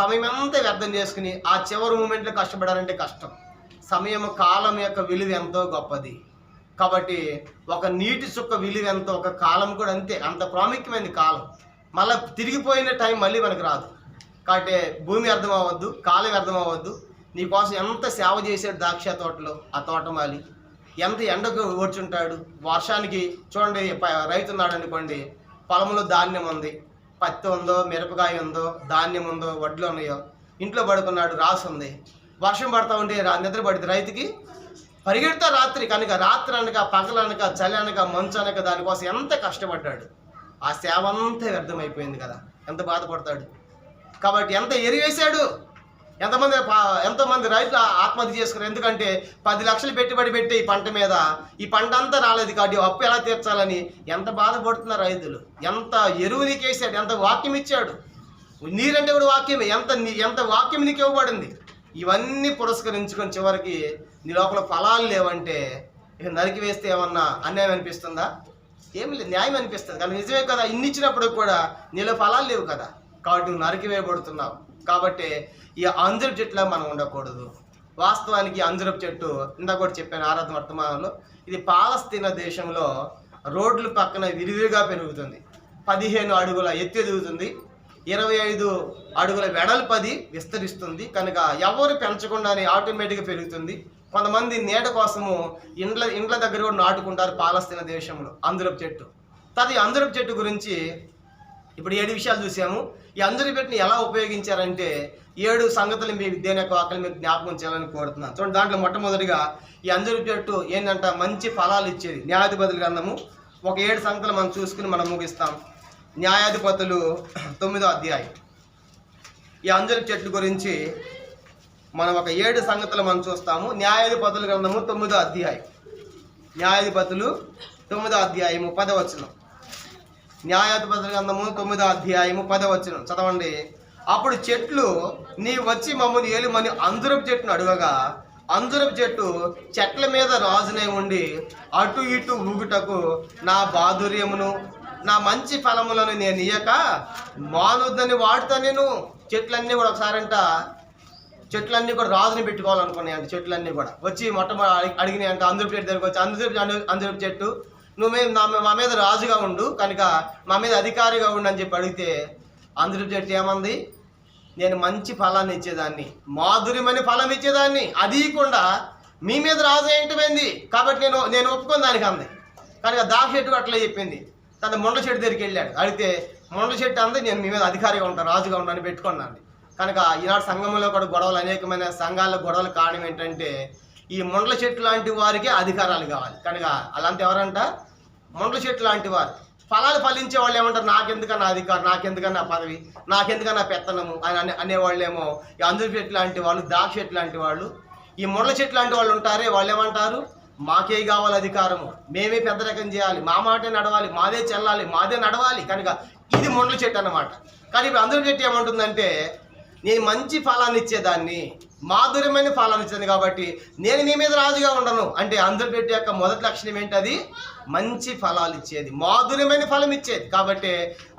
సమయం అంతా వ్యర్థం చేసుకుని ఆ చివరి మూమెంట్లో కష్టపడాలంటే కష్టం. సమయం, కాలం యొక్క విలువ ఎంతో గొప్పది. కాబట్టి ఒక నీటి చుక్క విలువ ఎంతో, ఒక కాలం కూడా అంతే, అంత ప్రాముఖ్యమైనది కాలం. మళ్ళీ తిరిగిపోయిన టైం మళ్ళీ మనకు రాదు. కాబట్టి భూమి అర్థం అవ్వద్దు, కాలం అర్థం అవ్వద్దు. నీకోసం ఎంత సేవ చేశాడు ద్రాక్ష తోటలో ఆ తోటమాలి, ఎంత ఎండకు ఓడ్చుంటాడు. వర్షానికి చూడండి, రైతు ఉన్నాడు అనుకోండి, పొలంలో ధాన్యం ఉంది, పత్తి ఉందో, మిరపకాయ ఉందో, ధాన్యం ఉందో, వడ్లు ఉన్నాయో, ఇంట్లో పడుకున్నాడు, రాసు ఉంది. వర్షం పడతా ఉంటే నిద్ర పడితే రైతుకి పరిగెడతా రాత్రి. కనుక రాత్రి అనక, పగలనక, చలి అనక, మంచు అనక దానికోసం ఎంత కష్టపడ్డాడు. ఆ సేవ అంతా వ్యర్థమైపోయింది కదా, ఎంత బాధపడతాడు. కాబట్టి ఎంత ఎరివేశాడు. ఎంతోమంది రైతులు ఆత్మహత్య చేసుకున్నారు. ఎందుకంటే 10 లక్షలు పెట్టుబడి పెట్టే ఈ పంట మీద ఈ పంట అంతా రాలేదు కాబట్టి అప్పు ఎలా తీర్చాలని ఎంత బాధపడుతున్నారు రైతులు. ఎంత ఎరువు నీకు వేసాడు, ఎంత వాక్యం ఇచ్చాడు. నీరంటే కూడా వాక్యమే. ఎంత వాక్యం నీకు ఇవ్వబడింది. ఇవన్నీ పురస్కరించుకొని చివరికి నీ లోపల ఫలాలు లేవంటే ఇక నరికి వేస్తే ఏమన్నా అన్యాయం అనిపిస్తుందా? ఏమి లేదు, న్యాయం అనిపిస్తుంది. కానీ నిజమే కదా, ఇన్ని ఇచ్చినప్పుడు కూడా నీలో ఫలాలు లేవు కదా, కాబట్టి నువ్వు నరికి వేయబడుతున్నావు. కాబట్టి ఈ అంజరపు చెట్టులా మనం ఉండకూడదు. వాస్తవానికి అంజరపు చెట్టు ఇందాక కూడా చెప్పాను ఆరాధన వర్తమానంలో, ఇది పాలస్తీనా దేశంలో రోడ్ల పక్కన విరివిగా పెరుగుతుంది. 15 అడుగుల ఎత్తు ఎదుగుతుంది, 25 అడుగుల వెడల్పది విస్తరిస్తుంది. కనుక ఎవరు పెంచకుండానే ఆటోమేటిక్గా పెరుగుతుంది. కొంతమంది నీడ కోసము ఇండ్ల దగ్గర కూడా నాటుకుంటారు పాలస్తీనా దేశంలో అంజరపు చెట్టు. ఈ అంజరపు చెట్టు గురించి ఇప్పుడు 7 విషయాలు చూసాము. ఈ అంజరపు చెట్టుని ఎలా ఉపయోగించారంటే 7 సంగతులు మీకు దేని యొక్క వాక్యం మీకు జ్ఞాపకం చేయాలని కోరుతున్నాను. చూడండి, దాంట్లో మొట్టమొదటిగా ఈ అంజరపు చెట్టు ఏంటంటే మంచి ఫలాలు ఇచ్చేది. న్యాయాధిపతుల గ్రంథము ఒక 7 సంగతులు మనం చూసుకుని మనం ముగిస్తాం. న్యాయాధిపతులు 9వ అధ్యాయం. ఈ అంజరపు చెట్టు గురించి మనం ఒక 7 సంగతులు మనం చూస్తాము. న్యాయాధిపతుల గ్రంథము 9వ అధ్యాయం. న్యాయాధిపతులు 9వ అధ్యాయము 10వ వచనం. న్యాయాధిపతుల గ్రంథము 9వ అధ్యాయము 10వ వచనం చదవండి. అప్పుడు చెట్లు నీ వచ్చి మమ్మల్ని ఏలుమని అంజరపు చెట్టును అడుగగా అంజూరపు చెట్టు చెట్ల మీద రాజునే ఉండి అటు ఇటు ఊగుటకు నా బాధుర్యమును నా మంచి ఫలములను నేను ఇయ్యక మానొద్దని వాడుతా. నేను చెట్లన్నీ కూడా ఒకసారంట చెట్లన్నీ కూడా రాజుని పెట్టుకోవాలనుకున్నాయి అంట. చెట్లన్నీ కూడా వచ్చి మొట్టమొదటి అడిగినాయి అంట అంజూరపు చెట్టు దగ్గరికి వచ్చి, అంజూరపు చెట్టు మా మీద రాజుగా ఉండు, కనుక మా మీద అధికారిగా ఉండు అని చెప్పి అడిగితే అంజూరపు చెట్టు ఏమంది, నేను మంచి ఫలాన్ని ఇచ్చేదాన్ని, మాధుర్యమని ఫలం ఇచ్చేదాన్ని, అది ఇవ్వకుండా మీ మీద రాజు ఏంటిపోయింది కాబట్టి నేను ఒప్పుకొని దానికి అంది. కనుక దాక్ష చెట్టు అట్లా చెప్పింది. తన మొండ చెట్టు దగ్గరికి వెళ్ళాడు. అడిగితే మొండ చెట్టు అంది, నేను మీ మీద అధికారిగా ఉంటాను, రాజుగా ఉంటాను పెట్టుకున్నాను. కనుక ఈనాడు సంఘంలో కూడా గొడవలు, అనేకమైన సంఘాల గొడవల కారణం ఏంటంటే ఈ మొండ్ల చెట్టు లాంటి వారికి అధికారాలు కావాలి. కనుక అలాంటి ఎవరంట, మొండ్ల చెట్టు లాంటి వారు. ఫలాలు ఫలించే వాళ్ళు ఏమంటారు, నాకెందుకన్నా అధికారం, నాకెందుకన్నా పదవి, నాకెందుకన్నా పెత్తనము అని అనేవాళ్ళేమో ఈ అంజూరపు చెట్టు లాంటి వాళ్ళు, ద్రాక్ష చెట్టు లాంటి వాళ్ళు. ఈ మొండ్ల చెట్టు లాంటి వాళ్ళు ఉంటారే, వాళ్ళు ఏమంటారు, మాకే కావాలి అధికారము, మేమే పెద్ద రకం చేయాలి, మా మాటే నడవాలి, మాదే చెల్లాలి, మాదే నడవాలి. కనుక ఇది మొండ్ల చెట్టు అన్నమాట. కానీ ఇప్పుడు అంజూరపు చెట్టు ఏమంటుందంటే, నేను మంచి ఫలాన్ని ఇచ్చేదాన్ని, మాధుర్యమైన ఫలాన్ని ఇచ్చేది కాబట్టి నేను మీ మీద రాజుగా ఉండను అంటే అంజూరపు చెట్టు యొక్క మొదటి లక్షణం ఏంటది, మంచి ఫలాలు ఇచ్చేది, మాధుర్యమైన ఫలం ఇచ్చేది. కాబట్టి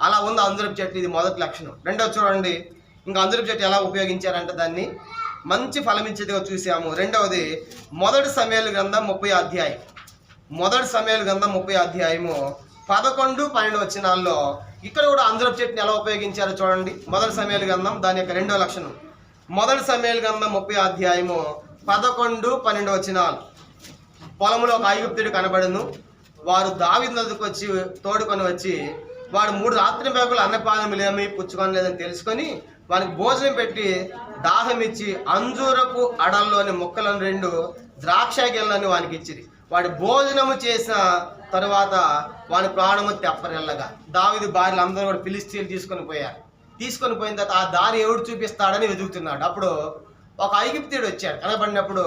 అలా ఉంది అంజూరపు చెట్టు, ఇది మొదటి లక్షణం. రెండోది చూడండి, ఇంకా అంజూరపు చెట్టు ఎలా ఉపయోగించారంటే దాన్ని మంచి ఫలం ఇచ్చేదిగా చూసాము. రెండవది మొదటి సమూయేలు గ్రంథం 30వ అధ్యాయం, మొదటి సమూయేలు గ్రంథం 30వ అధ్యాయము 11-12 వచనాల్లో ఇక్కడ కూడా అంజూరపు చెట్టుని ఎలా ఉపయోగించారో చూడండి. మొదటి సమూయేలు గ్రంథం దాని యొక్క రెండో లక్షణం, మొదటి సమూయేలు గ్రంథం 30వ అధ్యాయము 11-12 వచనాలు. పొలంలో ఒక ఐగుప్తుడు కనబడును, వారు దావీదు నదికి వచ్చి తోడుకొని వచ్చి వాడు 3 రాత్రి మేకలు అన్నపానములేమి పుచ్చుకొనలేదని తెలుసుకొని వారికి భోజనం పెట్టి దాహం ఇచ్చి అంజూరపు అడల్లోని ముక్కలను 2 ద్రాక్ష గెల్లని వానికి ఇచ్చిరి. వాడి భోజనము చేసిన తరువాత వాని ప్రాణము తెప్పరెల్లగా దావీదు భార్యలు అందరూ కూడా ఫిలిష్తీయులు తీసుకొని పోయారు. తీసుకొని పోయిన తర్వాత ఆ దారి ఎవడు చూపిస్తాడని వెతుకుతున్నాడు. అప్పుడు ఒక ఐగుప్తీయుడు వచ్చాడు. కనబడినప్పుడు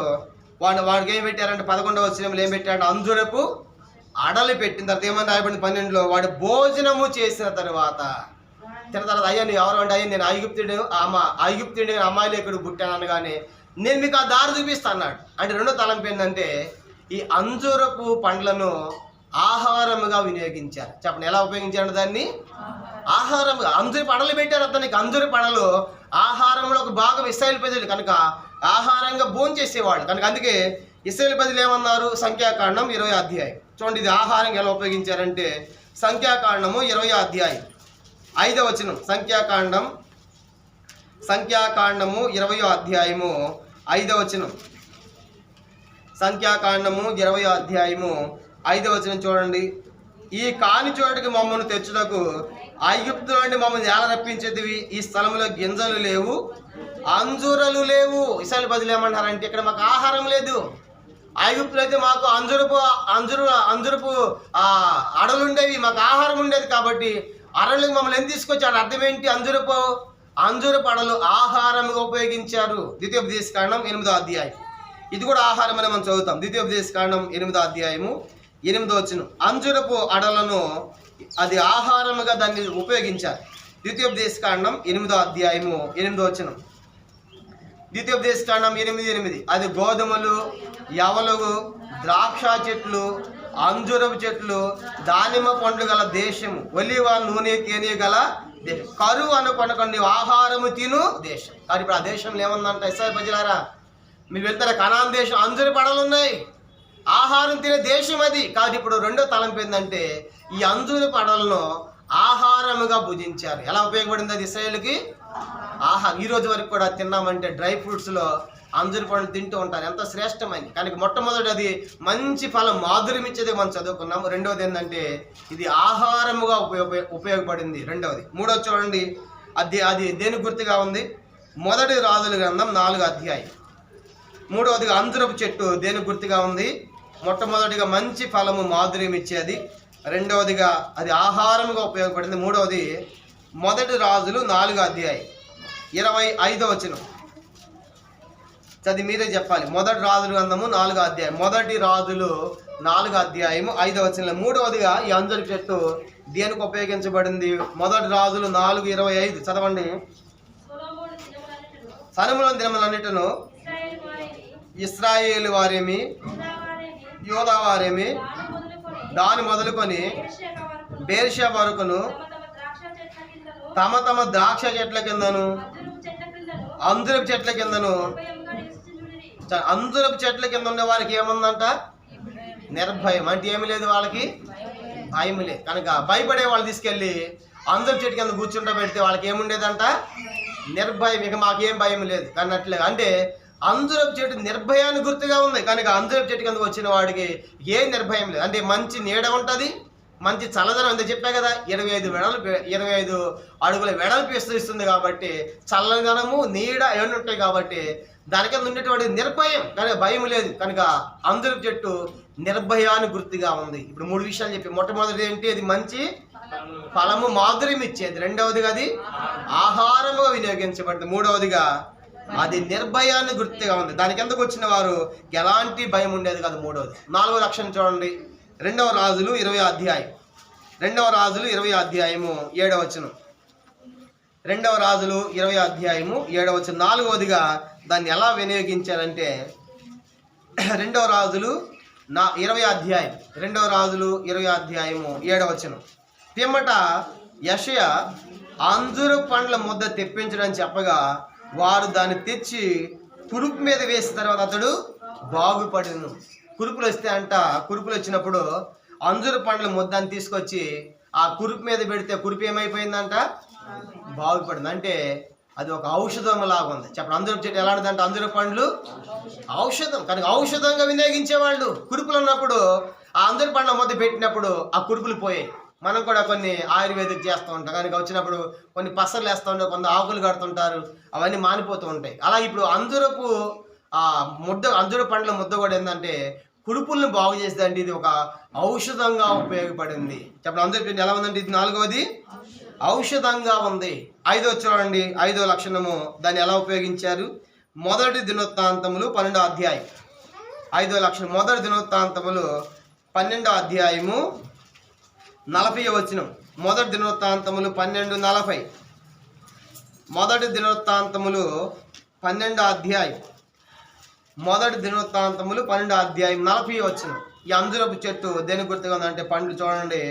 వాడికి ఏం పెట్టారంటే 11వ వచనంలో ఏం పెట్టాడు, అంజూరపు అడలు పెట్టిన తర్వాత ఏమని రాయబడింది 12లో, వాడు భోజనము చేసిన తర్వాత తిన్న తర్వాత, అయ్యా నువ్వు ఎవరు అంటే, అయ్యా నేను ఐగుప్తుడి అమ్మాయిలు ఎక్కడ పుట్టాను అనగానే నేను మీకు ఆ దారి చూపిస్తా అన్నాడు. అంటే రెండో తలంపు ఏంటంటే ఈ అంజూరపు పండ్లను ఆహారముగా వినియోగించారు. చెప్పండి ఎలా ఉపయోగించారు దాన్ని, ఆహారముగా. అంజూరపు అడలు పెట్టారు అతనికి. అంజూరపు అడలు ఆహారంలో ఒక భాగం ఇశ్రాయేలు ప్రజలు కనుక ఆహారంగా భోంచేసేవాళ్ళు కనుక. అందుకే ఇశ్రాయేలు ప్రజలు ఏమన్నారు, సంఖ్యాకాండం 20వ అధ్యాయం చూడండి, ఇది ఆహారంగా ఎలా ఉపయోగించారంటే సంఖ్యాకాండము 20వ అధ్యాయం 5వ వచనం, సంఖ్యాకాండము 20వ అధ్యాయము 5వ వచనం, సంఖ్యాకాండము 20వ అధ్యాయము 5వ వచనం చూడండి. ఈ కాని చోటుకి మమ్మల్ని తెచ్చుటకు ఐగుప్తు నుండి మమ్మల్ని ఎలా రప్పించేదివి, ఈ స్థలంలో గింజలు లేవు, అంజూరలు లేవు. ఇశ్రాయేలు ప్రజలు ఏమంటారంటే ఇక్కడ మాకు ఆహారం లేదు. ఐగుప్తులు అయితే మాకు అంజురపు అడవులు ఉండేవి, మాకు ఆహారం ఉండేది. కాబట్టి అడవులకు మమ్మల్ని ఎందుకు తీసుకొచ్చాడు, అర్థం ఏంటి, అంజూరపు అడలు ఆహారంగా ఉపయోగించారు. ద్వితీయోపదేశకాండం 8వ అధ్యాయం, ఇది కూడా ఆహారం అని మనం చదువుతాం. ద్వితీయోపదేశకాండం 8వ అధ్యాయము 8వ వచనం, అంజూరపు అడలను అది ఆహారముగా దాన్ని ఉపయోగించారు. ద్వితీయోపదేశకాండం 8వ అధ్యాయము 8వ వచనం, ద్వితీయోపదేశకాండం 8:8, అది గోధుమలు, యవలుగు, ద్రాక్ష చెట్లు, అంజూరపు చెట్లు, దానిమ్మ పండ్లు గల దేశము, ఒలివ నూనె తేనె గల దేశం, కరువు అనుకొనకండి ఆహారము తిను దేశం. కానీ ఇప్పుడు ఆ దేశంలో ఏమందంట, ఇశ్రాయేలు ప్రజలారా మీరు వెళ్తారా, కనాన్ దేశం, అంజూరు పడలు ఉన్నాయి, ఆహారం తినే దేశం అది. కాబట్టి ఇప్పుడు రెండో తలంపు ఏంటంటే ఈ అంజూరు పడలను ఆహారముగా భుజించారు. ఎలా ఉపయోగపడింది అది ఇశ్రాయేలుకి, ఆహారం. ఈ రోజు వరకు కూడా తిన్నామంటే డ్రై ఫ్రూట్స్లో అంజూరు పండ్లు తింటూ ఉంటారు, ఎంత శ్రేష్టమైనది. కానీ మొట్టమొదటి అది మంచి ఫలం, మాధుర్యం ఇచ్చేది మనం చదువుకున్నాము. రెండవది ఏంటంటే ఇది ఆహారముగా ఉపయోగపడింది రెండవది. మూడవది చూడండి, అది దేని గుర్తుగా ఉంది, మొదటి రాజుల గ్రంథం 4వ అధ్యాయం. మూడవదిగా అంజూరపు చెట్టు దేని గుర్తుగా ఉంది, మొట్టమొదటిగా మంచి ఫలము మాధుర్యం ఇచ్చేది, రెండవదిగా అది ఆహారంగా ఉపయోగపడింది. మూడవది మొదటి రాజులు 4వ అధ్యాయం 25వ వచనం, చదివి మీరే చెప్పాలి. మొదటి రాజుల గ్రంథము 4వ అధ్యాయం, మొదటి రాజులు 4వ అధ్యాయము 5వ వచనంలో. మూడవదిగా ఈ అంజూరపు చెట్టు దేనికి ఉపయోగించబడింది, మొదటి రాజులు 4:25 చదవండి. సొలొమోను దినములన్నిటను ఇశ్రాయేలు వారేమి, యూదావారేమి, యోధా వారేమి, దాని మొదలుకొని బేర్షెబ వరకును తమ తమ ద్రాక్ష చెట్ల కిందను, అంజూరపు చెట్ల కిందను నిర్భయముగా నివసించుచుండిరి. అంజూరపు చెట్ల కింద ఉండే వారికి ఏముందంట? నిర్భయం. అంటే ఏమి లేదు, వాళ్ళకి భయం లేదు. కనుక భయపడే వాళ్ళు తీసుకెళ్ళి అంజూరపు చెట్టు కింద కూర్చుంటా పెడితే వాళ్ళకి ఏముండేదంట? నిర్భయం. ఇక మాకేం భయం లేదు అన్నట్లే. అంటే అంజూరపు చెట్టు నిర్భయాన్ని గుర్తుగా ఉంది. కనుక అంజూరపు చెట్టు కింద వచ్చిన వాడికి ఏ నిర్భయం లేదు. అంటే మంచి నీడ ఉంటుంది, మంచి చల్లదనం అంతే చెప్పా కదా. 25 అడుగుల వెడల్పు విస్తరిస్తుంది కాబట్టి చల్లదనము నీడ ఏమి ఉంటాయి కాబట్టి దాని కింద ఉండేటువంటి నిర్భయం, కనుక భయం లేదు. కనుక అంజూరపు చెట్టు నిర్భయాన్ని గుర్తుగా ఉంది. ఇప్పుడు 3 విషయాలు చెప్పి, మొట్టమొదటి ఏంటి? అది మంచి ఫలము మాధుర్యం ఇచ్చేది. రెండవదిగా అది ఆహారముగా వినియోగించబడింది. మూడవదిగా అది నిర్భయాన్ని గుర్తుగా ఉంది. దానికి ఎందుకు వచ్చిన వారు ఎలాంటి భయం ఉండేది కాదు. మూడవది. 4వ లక్షణం చూడండి, 2వ రాజులు 20వ అధ్యాయం, 2వ రాజులు 20వ అధ్యాయము 7వ వచనం. 2వ రాజులు 20వ అధ్యాయము 7వ వచనం. 4వదిగా దాన్ని ఎలా వినియోగించారంటే 2వ రాజులు 20వ అధ్యాయం, 2వ రాజులు 20వ అధ్యాయము 7వ వచనం. పిమ్మట యెషయా అంజూరు పండ్ల ముద్ద తెప్పించడని చెప్పగా వారు దాన్ని తెచ్చి కురుపు మీద వేసిన తర్వాత అతడు బాగుపడిను. కురుపులు వస్తే అంట, కురుపులు వచ్చినప్పుడు అంజూరు పండ్ల ముద్దని తీసుకొచ్చి ఆ కురుపు మీద పెడితే కురుపు ఏమైపోయిందంట? బాగుపడింది. అంటే అది ఒక ఔషధం లాగా ఉంది. చెప్పండి, అంజూరు చెట్టు ఎలాంటిదంటే అంజూరు పండ్లు ఔషధం. కనుక ఔషధంగా వినియోగించేవాళ్ళు. కురుపులు ఉన్నప్పుడు ఆ అంజూరు పండ్ల ముద్ద పెట్టినప్పుడు ఆ కురుపులు పోయాయి. మనం కూడా కొన్ని ఆయుర్వేదిక్ చేస్తూ ఉంటాం. కనుక వచ్చినప్పుడు కొన్ని పసర్లు వేస్తూ ఉంటారు, కొంత ఆకులు కడుతుంటారు, అవన్నీ మానిపోతూ ఉంటాయి. అలా ఇప్పుడు అంజూరు పండ్ల ముద్ద కూడా ఏంటంటే కురుపుల్ని బాగు చేసేదండి. ఇది ఒక ఔషధంగా ఉపయోగపడింది. చెప్పండి, అంజూరు ఎలా ఉందంటే ఇది 4వది ఔషధంగా ఉంది. 5వ చూడండి, 5వ లక్షణము దాన్ని ఎలా ఉపయోగించారు? మొదటి దినవృత్తాంతములు 12వ అధ్యాయం. 5వ లక్షణం మొదటి దినవృత్తాంతములు 12వ అధ్యాయము 40వ వచనం. మొదటి దినవృత్తాంతములు 12:40. మొదటి దినవృత్తాంతములు 12వ అధ్యాయం, మొదటి దినవృత్తాంతములు 12వ అధ్యాయం 40వ వచనం. ఈ అంజూరపు చెట్టు దేని గుర్తుగా ఉందంటే పండ్లు చూడండి.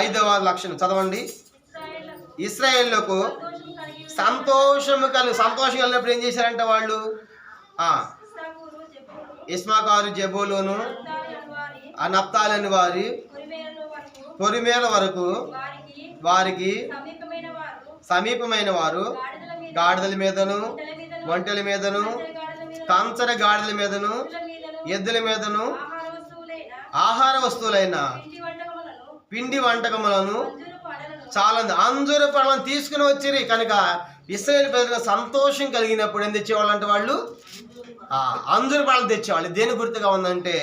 5వ లక్షణం చదవండి. ఇశ్రాయేలుకు సంతోషం కలిగినప్పుడు ఏం చేశారంటే వాళ్ళు ఇస్మాకారు, జెబూలూను, ఆ నప్తాలని వారి పొరిమేల వరకు వారికి సమీపమైన వారు గాడిదల మీదను, ఒంటెల మీదను, కంచర గాడిదల మీదను, ఎద్దుల మీదను ఆహార వస్తువులైన పిండి వంటకములను చాలా అంజూర పండ్లను తీసుకుని వచ్చిరి. కనుక ఇశ్రాయేలు ప్రజలకు సంతోషం కలిగినప్పుడు ఏం తెచ్చేవాళ్ళు అంటే వాళ్ళు అంజూర పండ్లు తెచ్చేవాళ్ళు. దేని గుర్తుగా ఉందంటే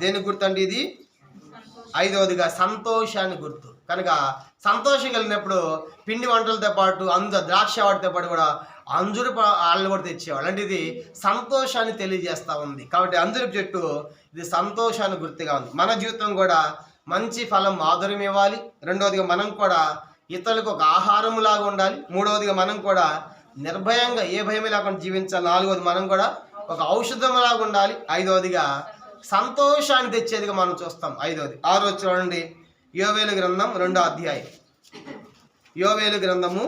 దేని గుర్తు అంటే ఇది 5వదిగా సంతోషాన్ని గుర్తు. కనుక సంతోషం కలిగినప్పుడు పిండి వంటలతో పాటు ద్రాక్ష వాటితో పాటు కూడా అంజూరు వాళ్ళు కూడా తెచ్చేవాళ్ళు. అంటే ఇది సంతోషాన్ని తెలియజేస్తూ ఉంది. కాబట్టి అంజూరపు చెట్టు ఇది సంతోషాన్ని గుర్తుగా ఉంది. మన జీవితం కూడా మంచి ఫలం మాధుర్యం ఇవ్వాలి. రెండవదిగా మనం కూడా ఇతరులకు ఒక ఆహారములాగా ఉండాలి. మూడవదిగా మనం కూడా నిర్భయంగా ఏ భయమే లేకుండా జీవించాలి. 4వది మనం కూడా ఒక ఔషధంలాగా ఉండాలి. 5వదిగా సంతోషాన్ని తెచ్చేదిగా మనం చూస్తాం. 5వది. 6వ చూడండి, యోవేలు గ్రంథం 2వ అధ్యాయం. యోవేలు గ్రంథము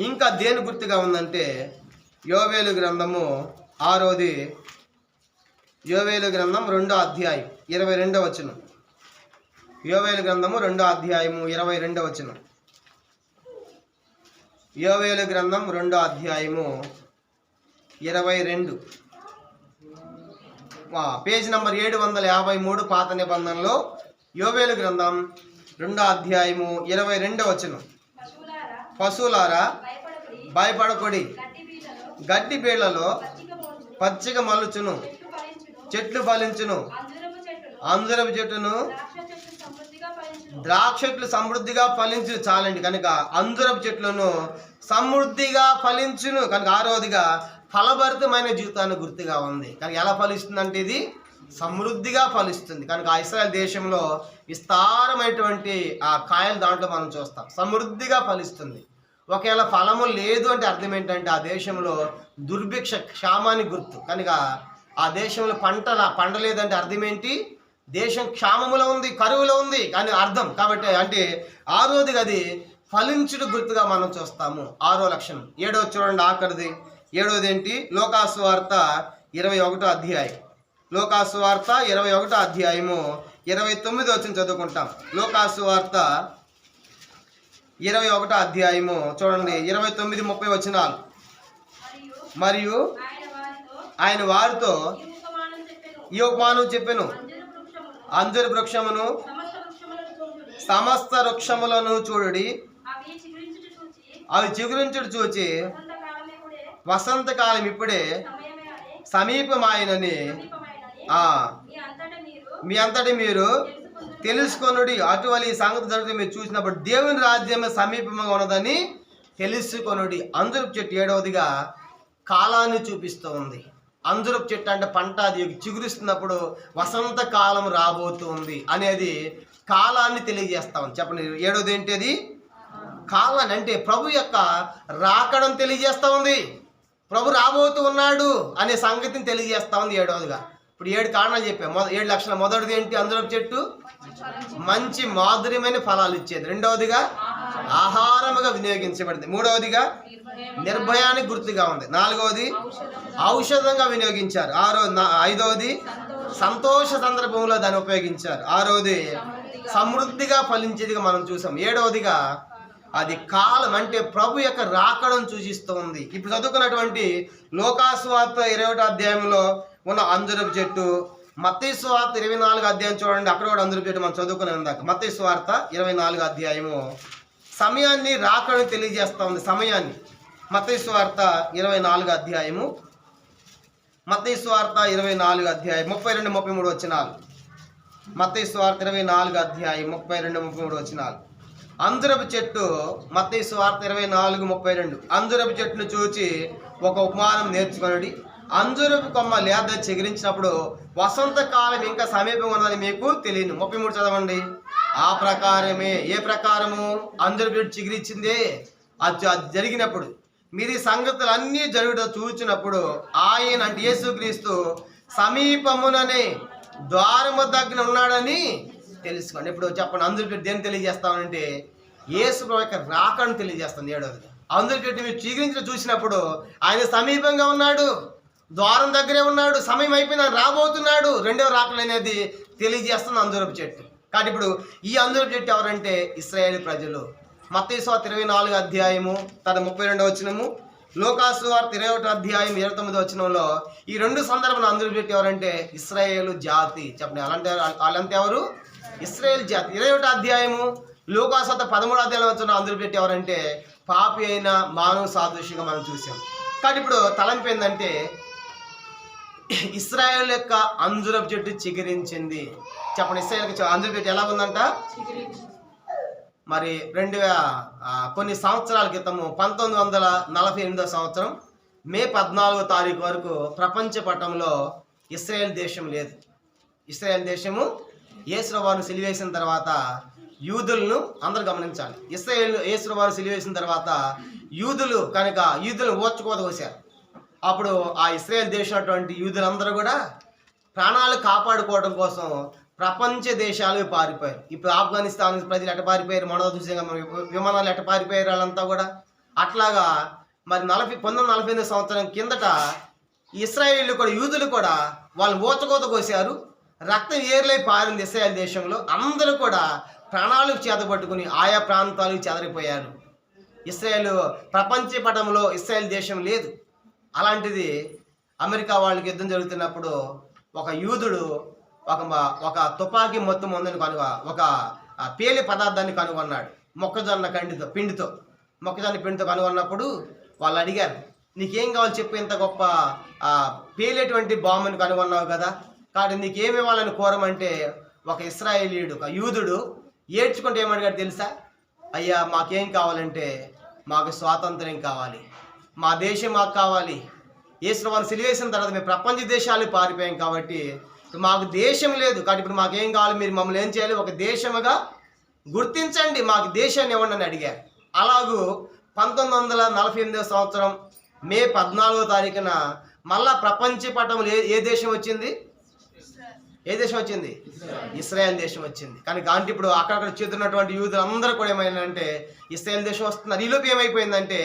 ఇంకా దేని గుర్తుగా ఉందంటే యోవేలు గ్రంథము 6వది, యోవేలు గ్రంథం 2వ అధ్యాయం 22వ వచనం. యోవేలు గ్రంథము 2వ అధ్యాయము 22వ వచనం. యోవేలు గ్రంథం 2వ అధ్యాయము 22, పేజ్ నంబర్ 753 పాత నిబంధనలో యోవేలు గ్రంథం 2వ అధ్యాయము 22వ వచనం. పశువులారా భయపడకొడి, గడ్డి బీళ్లలో పచ్చిక మలుచును, చెట్లు ఫలించును, అంజూరపు చెట్టును ద్రాక్ష చెట్లు సమృద్ధిగా ఫలించును. చాలండి. కనుక అంజూరపు చెట్లను సమృద్ధిగా ఫలించును. కనుక 6వదిగా ఫలభరితమైన జీవితాన్ని గుర్తుగా ఉంది. కనుక ఎలా ఫలిస్తుందంటే ఇది సమృద్ధిగా ఫలిస్తుంది. కనుక ఇశ్రాయేల్ దేశంలో విస్తారమైనటువంటి ఆ కాయలు దాంట్లో మనం చూస్తాం. సమృద్ధిగా ఫలిస్తుంది. ఒకవేళ ఫలము లేదు అంటే అర్థం ఏంటంటే ఆ దేశంలో దుర్భిక్ష క్షామానికి గుర్తు. కనుక ఆ దేశంలో పండలేదంటే అర్థం ఏంటి? దేశం క్షామములో ఉంది, కరువులో ఉంది అని అర్థం. కాబట్టి అంటే ఆరోదిగా అది ఫలించుడు గుర్తుగా మనం చూస్తాము. 6వ లక్షణం. 7వ చూడండి, ఆఖరిది 7వది ఏంటి? లోకాసు వార్త 21వ అధ్యాయం. లోకాసు వార్త 21వ అధ్యాయము 29 వచ్చిన చదువుకుంటాం. లోకాసు వార్త 21వ అధ్యాయము చూడండి 29, 30 వచనాలు. మరియు ఆయన వారితో ఈ ఉపమానం చెప్పెను, అంజూర వృక్షమును సమస్త వృక్షములను చూడుడి, అవి చిగురించుడు చూచి వసంతకాలం ఇప్పుడే సమీపమాయనని మీ అంతటి మీరు తెలుసుకొనుడి. అటువంటి ఈ సంగతి జరిగితే మీరు చూసినప్పుడు దేవుని రాజ్యం సమీపంగా ఉన్నదని తెలుసుకొనుడి. అంజూరపు చెట్టు 7వదిగా కాలాన్ని చూపిస్తూ ఉంది. అంజూరపు చెట్టు అంటే పంట అది చిగురిస్తున్నప్పుడు వసంత కాలం రాబోతుంది అనేది కాలాన్ని తెలియజేస్తా ఉంది. చెప్పండి, 7వది ఏంటి? అది కాలాన్ని అంటే ప్రభు యొక్క రాకడం తెలియజేస్తా ఉంది. ప్రభు రాబోతూ ఉన్నాడు అనే సంగతిని తెలియజేస్తా ఉంది 7వదిగా. ఇప్పుడు 7 కారణాలు చెప్పాము. 7 లక్షణాలు. మొదటిది ఏంటి? అంజూరపు చెట్టు మంచి మాధుర్యమైన ఫలాలు ఇచ్చేది. 2వదిగా ఆహారముగా వినియోగించబడింది. 3వదిగా నిర్భయానికి గుర్తుగా ఉంది. 4వది ఔషధంగా వినియోగించారు. 5వది సంతోష సందర్భంలో దాన్ని ఉపయోగించారు. 6వది సమృద్ధిగా ఫలించేదిగా మనం చూసాం. 7వదిగా అది కాలం అంటే ప్రభు యొక్క రాకడం సూచిస్తుంది. ఇప్పుడు చదువుకున్నటువంటి లోకాసు వార్త 21వ అధ్యాయంలో ఉన్న అంజూరపు చెట్టు, మత్తయి సువార్త 24వ అధ్యాయం చూడండి, అక్కడ కూడా అంజూరపు చెట్టు మనం చదువుకునే ఉందాక. మత్తయి సువార్త 24వ అధ్యాయము సమయాన్ని రాకడం తెలియజేస్తా ఉంది. సమయాన్ని మత్తయి సువార్త 24వ అధ్యాయము, మత్తయి సువార్త 24వ అధ్యాయం 32, 33 వచనాలు. మత్తయి సువార్త 24వ అధ్యాయం 32, 33 వచనాలు. అంజూరపు చెట్టు, మత్తయి సువార్త 24, 32. అంజూరపు చెట్టును చూచి ఒక ఉపమానం నేర్చుకొనుడి. అంజూరపు కొమ్మ లేత చిగురించినప్పుడు వసంతకాలం ఇంకా సమీపంగా ఉన్నదని మీకు తెలియను. 33 చదవండి. ఆ ప్రకారమే. ఏ ప్రకారము? అంజూరపు చెట్టు చిగురించిందే అది జరిగినప్పుడు మీరు ఈ సంగతులన్నీ జరుగుట చూచినప్పుడు ఆయన అంటే యేసుక్రీస్తు సమీపముననే ద్వారము దగ్గర ఉన్నాడని తెలుసుకోండి. ఇప్పుడు చెప్పండి, అంజూరపు చెట్టు దేన్ని తెలియజేస్తామంటే యేసు యొక్క రాకను తెలియజేస్తుంది. 7వది అంజూరపు చెట్టు మీరు చిగురించిన చూసినప్పుడు ఆయన సమీపంగా ఉన్నాడు, ద్వారం దగ్గరే ఉన్నాడు, సమయం అయిపోయింది, రాబోతున్నాడు. 2వ రాకలు అనేది తెలియజేస్తుంది అంజూరపు చెట్టు. కాబట్టి ఇప్పుడు ఈ అంజూరపు చెట్టు ఎవరంటే ఇశ్రాయేలు ప్రజలు. మత్తయి సువార్త 24వ అధ్యాయము 32వ వచనము, లోకాసు వార్త 21వ అధ్యాయం 29వ వచనంలో ఈ 2 సందర్భాలు అంజూరపు చెట్టు ఎవరంటే ఇశ్రాయేలు జాతి. చెప్పండి, వాళ్ళంతా ఎవరు? ఇశ్రాయేలు జాతి. 21వ అధ్యాయము లోకాసు వార్త 13వ అధ్యాయంలో వచ్చిన అంజూరపు చెట్టు ఎవరంటే పాపి అయిన మానవ సాదృశ్యంగా మనం చూసాం. కాబట్టి ఇప్పుడు తలంపు ఏంటంటే ఇశ్రాయేల్ యొక్క అంజూరపు చెట్టు చిగురించింది. చెప్పండి, ఇశ్రాయేల్ అంజూరపు చెట్టు ఎలా ఉందంట? మరి కొన్ని సంవత్సరాల క్రితము 1948వ సంవత్సరం మే 14వ తారీఖు వరకు ప్రపంచ పటంలో ఇశ్రాయేల్ దేశం లేదు. ఇశ్రాయేల్ దేశము యేసువారిని సిలువేసిన తర్వాత యూదులను అందరూ గమనించాలి. యేసువారిని సిలువేసిన తర్వాత యూదులు కనుక యూదులను ఓర్చుకోత కోసారు. అప్పుడు ఆ ఇశ్రాయేల్ దేశం అటువంటి యూదులందరూ కూడా ప్రాణాలు కాపాడుకోవడం కోసం ప్రపంచ దేశాలకు పారిపోయారు. ఇప్పుడు ఆఫ్ఘనిస్తాన్ ప్రజలు ఎట్ట పారిపోయారు, మనో దృశ్యంగా విమానాలు ఎట్ట పారిపోయారు వాళ్ళంతా కూడా. అట్లాగా మరి 1948 సంవత్సరం కిందట ఇశ్రాయేలు కూడా యూదులు కూడా వాళ్ళు ఓచకోత కోసారు. రక్తం ఏర్లై పారింది ఇశ్రాయేల్ దేశంలో. అందరూ కూడా ప్రాణాలకు చేతపట్టుకుని ఆయా ప్రాంతాలకు చెదరిపోయారు. ఇశ్రాయేల్ ప్రపంచ పటంలో ఇశ్రాయేల్ దేశం లేదు. అలాంటిది అమెరికా వాళ్ళకి యుద్ధం జరుగుతున్నప్పుడు ఒక యూదుడు ఒక తుపాకీ మొత్తం మందుని ఒక పేలి పదార్థాన్ని కనుగొన్నాడు. మొక్కజొన్న పిండితో కనుగొన్నప్పుడు వాళ్ళు అడిగారు, నీకేం కావాలి చెప్పి, ఇంత గొప్ప పేలేటువంటి బాంబుని కనుగొన్నావు కదా, కాబట్టి నీకేమి ఇవ్వాలని కోరమంటే ఒక ఇశ్రాయేలీయుడు, ఒక యూదుడు ఏడ్చుకుంటే ఏమడిగాడు తెలుసా? అయ్యా, మాకేం కావాలంటే మాకు స్వాతంత్ర్యం కావాలి, మా దేశం మాకు కావాలి. యేసువారిని సిలువేసిన తర్వాత మేము ప్రపంచ దేశాలకు పారిపోయాం కాబట్టి మాకు దేశం లేదు. కాబట్టి ఇప్పుడు మాకేం కావాలి, మీరు మమ్మల్ని ఏం చేయాలి, ఒక దేశముగా గుర్తించండి, మాకు దేశాన్ని ఇవ్వండి అని అడిగారు. అలాగూ 1948 సంవత్సరం మే 14వ తారీఖున మళ్ళా ప్రపంచ పటంలో ఏ దేశం వచ్చింది? ఏ దేశం వచ్చింది? ఇస్రాయేల్ దేశం వచ్చింది. కనుక అంటే ఇప్పుడు అక్కడక్కడ చేతున్నటువంటి యూదులు అందరూ కూడా ఏమైందంటే ఇస్రాయేల్ దేశం వస్తున్నారు. ఈలోపు ఏమైపోయిందంటే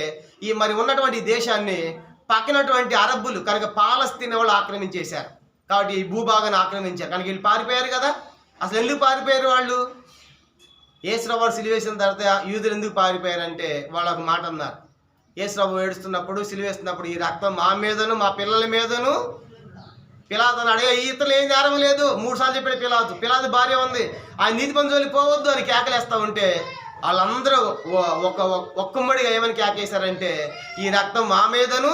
ఈ మరి ఉన్నటువంటి దేశాన్ని పక్కనటువంటి అరబ్బులు కనుక పాలస్తీనా వాళ్ళు ఆక్రమించేశారు. కాబట్టి ఈ భూభాగాన్ని ఆక్రమించారు. కనుక వీళ్ళు పారిపోయారు కదా. అసలు ఎందుకు పారిపోయారు వాళ్ళు? యేసుప్రభు సిలువేసిన తర్వాత యూదులు ఎందుకు పారిపోయారంటే వాళ్ళు ఒక మాట అన్నారు. యేసుప్రభు ఏడుస్తున్నప్పుడు సిలువేస్తున్నప్పుడు ఈ రక్తం మా మీదను మా పిల్లల మీదను పిలాతుని అడిగా ఇతరులు ఏం నేరం లేదు 3 సార్లు చెప్పాడు. పిలాతు భార్య ఉంది, ఆయన నీతి పంజోలి పోవద్దు అని కేకలేస్తూ ఉంటే వాళ్ళందరూ ఒక్కమ్మడిగా ఏమని కేకేశారంటే ఈ రక్తం మా మీదను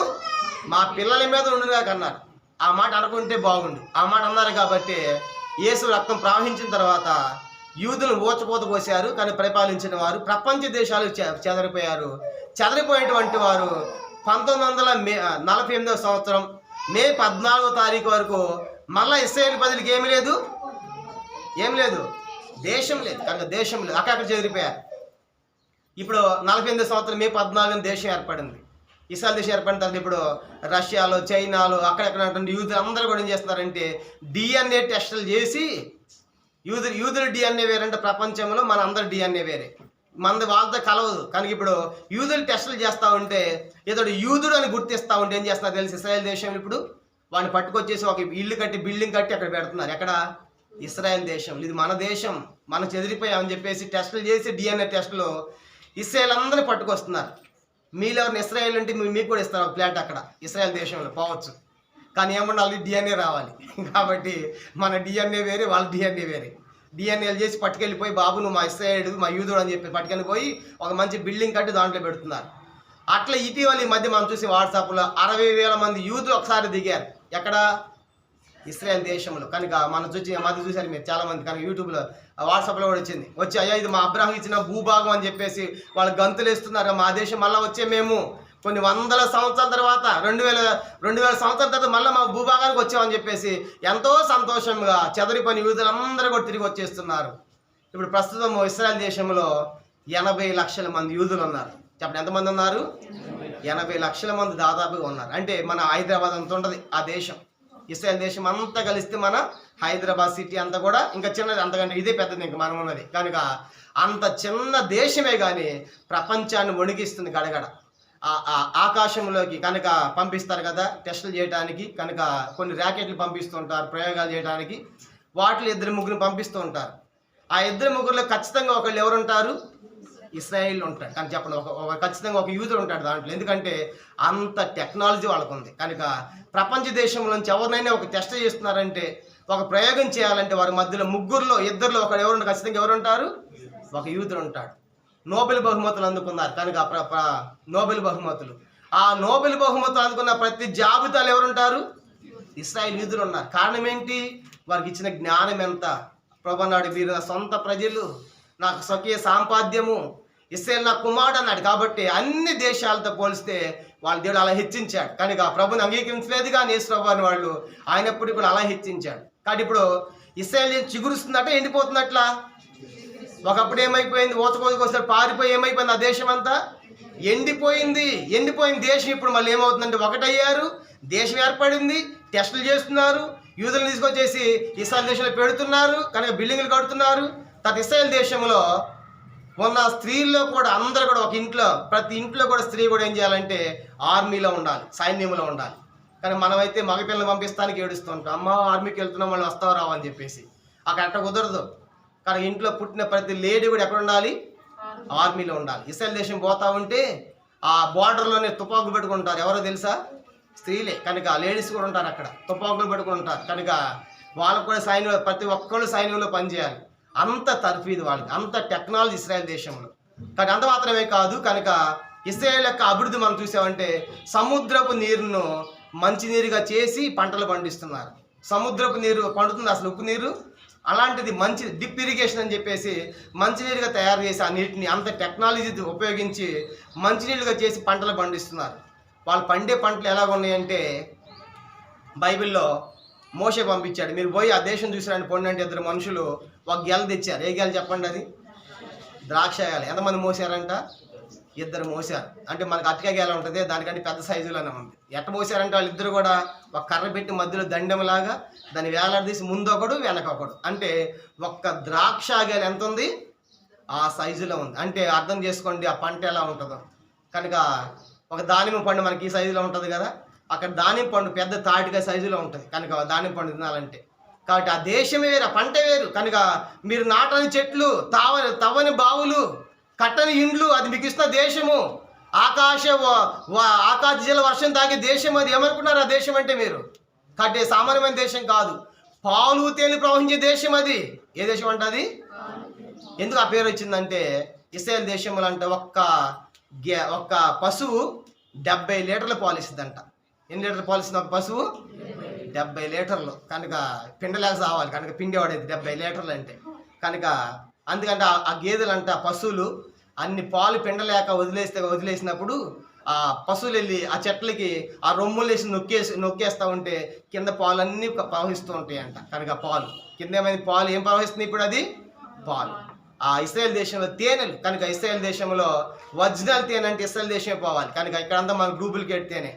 మా పిల్లల మీద ఉండుగా అన్నారు. ఆ మాట అనుకుంటే బాగుండు. ఆ మాట అన్నారు కాబట్టి యేసు రక్తం ప్రవహించిన తర్వాత యూదులను ఊచకోత పోసారు. కానీ పరిపాలించిన వారు ప్రపంచ దేశాలు చెదరిపోయారు. చెదరిపోయినటువంటి వారు 1948 సంవత్సరం మే 14వ తారీఖు వరకు మళ్ళీ ఇశ్రాయేలు ప్రజలకు ఏమి లేదు, దేశం లేదు. కనుక దేశం లేదు, అక్కడక్కడ చెదిరిపోయారు. ఇప్పుడు 48 సంవత్సరం మే 14 దేశం ఏర్పడింది. ఇస్రాయేల్ దేశం ఏర్పడిన తర్వాత ఇప్పుడు రష్యాలో చైనాలో అక్కడెక్కడ యూదులు అందరూ కూడా ఏం చేస్తున్నారంటే డిఎన్ఏ టెస్టులు చేసి యూదుల డిఎన్ఏ వేరంటే ప్రపంచంలో మన అందరి డిఎన్ఏ వేరే, మనది వాళ్ళతో కలవదు. కనుక ఇప్పుడు యూదులు టెస్టులు చేస్తూ ఉంటే ఇతడు యూదుడు అని గుర్తిస్తూ ఉంటే ఏం చేస్తున్నారు తెలిసి ఇస్రాయేల్ దేశంలో ఇప్పుడు వాడిని పట్టుకొచ్చేసి ఒక ఇల్లు కట్టి బిల్డింగ్ కట్టి అక్కడ పెడుతున్నారు. ఎక్కడ? ఇస్రాయేల్ దేశం. ఇది మన దేశం, మనం చెదిరిపోయామని చెప్పేసి టెస్టులు చేసి డిఎన్ఏ టెస్టులు ఇస్రాయేల్ అందరినీ పట్టుకొస్తున్నారు. మీలో ఎవరిని ఇస్రాయేల్ అంటే మీకు కూడా ఇస్తారు ఒక ప్లాట్ అక్కడ ఇస్రాయేల్ దేశంలో పోవచ్చు. కానీ ఏమన్నా డిఎన్ఏ రావాలి కాబట్టి మన డిఎన్ఏ వేరే వాళ్ళ డిఎన్ఏ వేరే. డిఎన్ఏలు చేసి పట్టుకెళ్ళిపోయి బాబు నువ్వు మా ఇస్రాయేలు మా యూదుడు అని చెప్పి పట్టుకెళ్ళిపోయి ఒక మంచి బిల్డింగ్ కట్టి దాంట్లో పెడుతున్నారు. అట్లా ఇటీవల ఈ మధ్య మనం చూసి వాట్సాప్లో 60,000 మంది యూదులు ఒకసారి దిగారు. ఎక్కడ? ఇస్రాయేల్ దేశంలో. కనుక మనం చూసారు మీరు చాలామంది. కనుక యూట్యూబ్లో వాట్సాప్లో కూడా వచ్చి అయ్యా ఇది మా అబ్రాహం ఇచ్చిన భూభాగం అని చెప్పేసి వాళ్ళు గంతులు వేస్తున్నారు. మా దేశం మళ్ళీ వచ్చే మేము కొన్ని వందల సంవత్సరాల తర్వాత 2000 సంవత్సరాల తర్వాత మళ్ళీ మా భూభాగానికి వచ్చామని చెప్పేసి ఎంతో సంతోషంగా చెదరిపోయిన యూదులందరూ కూడా తిరిగి వచ్చేస్తున్నారు. ఇప్పుడు ప్రస్తుతం ఇస్రాయేల్ దేశంలో 80 లక్షల మంది యూదులు ఉన్నారు. చెప్పండి ఎంతమంది ఉన్నారు? 80 లక్షల మంది దాదాపుగా ఉన్నారు. అంటే మన హైదరాబాద్ అంత ఉంటుంది ఆ దేశం. ఇస్రాయేల్ దేశం అంతా కలిస్తే మన హైదరాబాద్ సిటీ అంతా కూడా ఇంకా చిన్నది, అంతకంటే ఇదే పెద్దది ఇంకా మనం ఉన్నది. కనుక అంత చిన్న దేశమే కానీ ప్రపంచాన్ని వణికిస్తుంది గడగడ. ఆకాశంలోకి కనుక పంపిస్తారు కదా టెస్టులు చేయడానికి, కనుక కొన్ని ర్యాకెట్లు పంపిస్తుంటారు ప్రయోగాలు చేయడానికి. వాటిలో 2-3 పంపిస్తూ ఉంటారు. ఆ 2-3లో ఖచ్చితంగా ఒకళ్ళు ఎవరు ఉంటారు? ఇస్రాయేల్ ఉంటాడు. కానీ చెప్పండి ఖచ్చితంగా ఒక యూదుడు ఉంటాడు దాంట్లో. ఎందుకంటే అంత టెక్నాలజీ వాళ్ళకు ఉంది. కనుక ప్రపంచ దేశంలోంచి ఎవరినైనా ఒక టెస్ట్ చేస్తున్నారంటే ఒక ప్రయోగం చేయాలంటే వారి మధ్యలో 3లో 2లో ఒకడు ఎవరు ఖచ్చితంగా ఎవరు ఉంటారు? ఒక యూదుడు ఉంటాడు. నోబెల్ బహుమతులు అందుకున్నారు. కనుక నోబెల్ బహుమతులు, ఆ నోబెల్ బహుమతులు అందుకున్న ప్రతి జాబితాలు ఎవరుంటారు? ఇస్రాయేల్ యూదులు ఉన్నారు. కారణం ఏంటి? వారికి ఇచ్చిన జ్ఞానం ఎంత? ప్రభువు అన్నాడు మీరు నా సొంత ప్రజలు, నాకు స్వకీయ సాంపాద్యము, ఇస్రాయేల్ నా కుమారుడు అన్నాడు. కాబట్టి అన్ని దేశాలతో పోలిస్తే వాళ్ళ దేవుడు అలా హెచ్చించాడు. కనుక ప్రభుని అంగీకరించలేదు కానీ యేసు ప్రభు అని వాళ్ళు ఆయనప్పుడు కూడా అలా హెచ్చించాడు. కాబట్టి ఇప్పుడు ఇస్రాయేల్ చిగురుస్తుందట ఎండిపోతుందట్లా. ఒకప్పుడు ఏమైపోయింది? ఊచకోసుకొస్తారు పారిపోయి ఏమైపోయింది? ఆ దేశం అంతా ఎండిపోయింది దేశం. ఇప్పుడు మళ్ళీ ఏమవుతుందంటే ఒకటయ్యారు, దేశం ఏర్పడింది, టెస్టులు చేస్తున్నారు, యూదులను తీసుకొచ్చేసి ఇస్రాయేల్ దేశంలో పెడుతున్నారు. కనుక బిల్డింగ్లు కడుతున్నారు. తర్వాత ఇస్రాయేల్ దేశంలో ఉన్న స్త్రీల్లో కూడా అందరూ కూడా ఒక ఇంట్లో ప్రతి ఇంట్లో కూడా స్త్రీ కూడా ఏం చేయాలంటే ఆర్మీలో ఉండాలి, సైన్యంలో ఉండాలి. కానీ మనమైతే మగపిల్లలు పంపిస్తానికి ఏడుస్తూ ఉంటాం. అమ్మ ఆర్మీకి వెళ్తున్నాం వాళ్ళు వస్తావు రావు అని చెప్పేసి. అక్కడ అట్ట కుదరదు. కానీ ఇంట్లో పుట్టిన ప్రతి లేడీ కూడా ఎక్కడ ఉండాలి? ఆర్మీలో ఉండాలి. ఇస్రాయేల్ దేశం పోతా ఉంటే ఆ బార్డర్లోనే తుపాకులు పెట్టుకుంటారు. ఎవరో తెలుసా? స్త్రీలే. కనుక లేడీస్ కూడా ఉంటారు అక్కడ, తుపాకులు పెట్టుకుంటారు. కనుక వాళ్ళకు కూడా సైన్యంలో ప్రతి ఒక్కళ్ళు సైన్యంలో పనిచేయాలి. అంత తర్ఫీదు వాళ్ళకి, అంత టెక్నాలజీ ఇస్రాయేల్ దేశంలో. కానీ అంత మాత్రమే కాదు. కనుక ఇస్రాయేల్ యొక్క అభివృద్ధి మనం చూసామంటే సముద్రపు నీరును మంచినీరుగా చేసి పంటలు పండిస్తున్నారు. సముద్రపు నీరు పండుతుంది అసలు ఉప్పు నీరు, అలాంటిది మంచి డిప్ ఇరిగేషన్ అని చెప్పేసి మంచినీరుగా తయారు చేసి ఆ నీటిని అంత టెక్నాలజీ ఉపయోగించి మంచినీళ్ళుగా చేసి పంటలు పండిస్తున్నారు. వాళ్ళు పండే పంటలు ఎలాగ ఉన్నాయంటే బైబిల్లో మోషే పంపించాడు, మీరు పోయి ఆ దేశం చూసారని పొండి అంటే 2 మనుషులు ఒక గెల తెచ్చారు. ఏ గెల చెప్పండి? అది ద్రాక్ష గెల. ఎంతమంది మోసారంట? ఇద్దరు మోసారు. అంటే మనకు అరటికాయ గేల ఉంటుంది, దానికంటే పెద్ద సైజులోనే ఉంది. ఎట్ట మోసారంటే వాళ్ళిద్దరు కూడా ఒక కర్ర పెట్టి మధ్యలో దండెంలాగా దాన్ని వేలాడదీసి ముందు ఒకడు వెనక ఒకడు. అంటే ఒక్క ద్రాక్ష గేల ఎంత ఉంది, ఆ సైజులో ఉంది. అంటే అర్థం చేసుకోండి ఆ పంట ఎలా ఉంటుందో. కనుక ఒక దానిమ్మ పండు మనకి ఈ సైజులో ఉంటుంది కదా, అక్కడ దానిమ్మ పండు పెద్ద తాటికాయ సైజులో ఉంటుంది. కనుక దానిమ్మ పండు తినాలంటే కాబట్టి ఆ దేశమే వేరు, ఆ పంట వేరు. కనుక మీరు నాటని చెట్లు, తవ్వని బావులు, కట్టని ఇండ్లు, అది మీకు ఇస్తున్న దేశము. ఆకాశ జల వర్షం తాగే దేశం అది. ఏమనుకున్నారు ఆ దేశం అంటే మీరు? కాబట్టి సామాన్యమైన దేశం కాదు, పాలు తేలి ప్రవహించే దేశం అది. ఏ దేశం అంటే అది? ఎందుకు ఆ పేరు వచ్చిందంటే ఇశ్రాయేల్ దేశంలో అంటే ఒక్క పశువు 70 లీటర్లు పాలు ఇస్తుందంట. ఎన్ని లీటర్లు పాలు ఇస్తుంది ఒక పశువు? 70 లీటర్లు. కనుక పిండలేక సావాలి, కనుక పిండేవాడైతే 70 లీటర్లు అంటే. కనుక అందుకంటే ఆ గేదెలు అంటే ఆ పశువులు అన్ని పాలు పిండలేక వదిలేసినప్పుడు ఆ పశువులు వెళ్ళి ఆ చెట్లకి ఆ రొమ్ములు వేసి నొక్కేస్తూ ఉంటే కింద పాలన్నీ ప్రవహిస్తూ ఉంటాయంట. కనుక పాలు కింద ఏమైంది, పాలు ఏం ప్రవహిస్తుంది ఇప్పుడు? అది పాలు. ఆ ఇశ్రాయేల్ దేశంలో తేనెలు. కనుక ఇశ్రాయేల్ దేశంలో ఒరిజినల్ తేనె అంటే ఇశ్రాయేల్ దేశమే పోవాలి. కనుక ఇక్కడంతా మనకు డూప్లికేట్ తేనె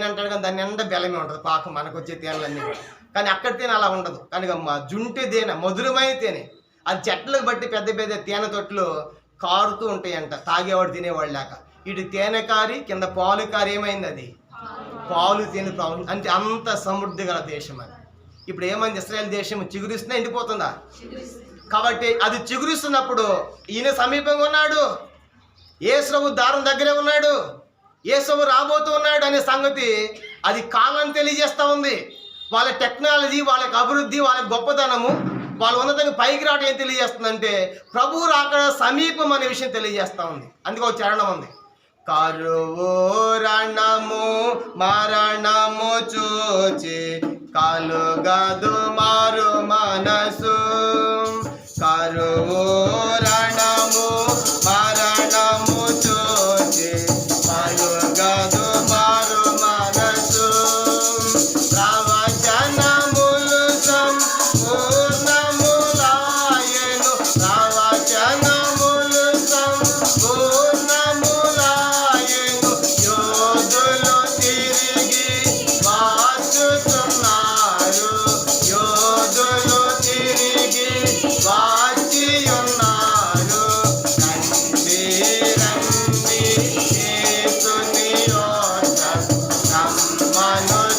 అంటాడు కానీ దాన్ని నిండా బెల్లమే ఉంటుంది పాకం, మనకు వచ్చే తేనెలన్నీ కూడా. కానీ అక్కడ తేనె అలా ఉండదు. కనుక జుంటి తేనె, మధురమైన తేనె. అది చెట్లకు బట్టి పెద్ద పెద్ద తేనె తొట్లు కారుతూ ఉంటాయంట, తాగేవాడు తినేవాడు లేక. ఇటు తేనె కారి కింద పాలు కారి ఏమైంది? అది పాలు తేనె అంటే అంత సమృద్ధి గల దేశం అది. ఇప్పుడు ఏమైంది? ఇశ్రాయేల్ దేశం చిగురిస్తుందా, ఎండిపోతుందా? కాబట్టి అది చిగురిస్తున్నప్పుడు ఈయన సమీపంగా ఉన్నాడు, యేసు దారం దగ్గరే ఉన్నాడు, యేసు రాబోతూ ఉన్నాడు అనే సంగతి అది కాలం తెలియజేస్తూ ఉంది. వాళ్ళ టెక్నాలజీ, వాళ్ళ అభివృద్ధి, వాళ్ళ గొప్పతనము, వాళ్ళ ఉన్నతంగా పైకి రావడం ఏం తెలియజేస్తుందంటే ప్రభువు రాకడ సమీపం అనే విషయం తెలియజేస్తూ ఉంది. అందుకే ఒక చరణం ఉంది, కరువు రణము మరణము చూచి కలుగదు మారు మనసు. కరువు రణము మరణము చూచి కలుగదు మారు మనసు. ప్రవచనములు సంపూర్ణములాయెను, ప్రవచనములు సంపూర్ణములాయెను. యోధులు తిరిగి వాచుతున్నారు, యోధులు తిరిగి వాచియున్నారు. రండి రండి యేసుని యొద్ద రమ్మనుచున్నాడు.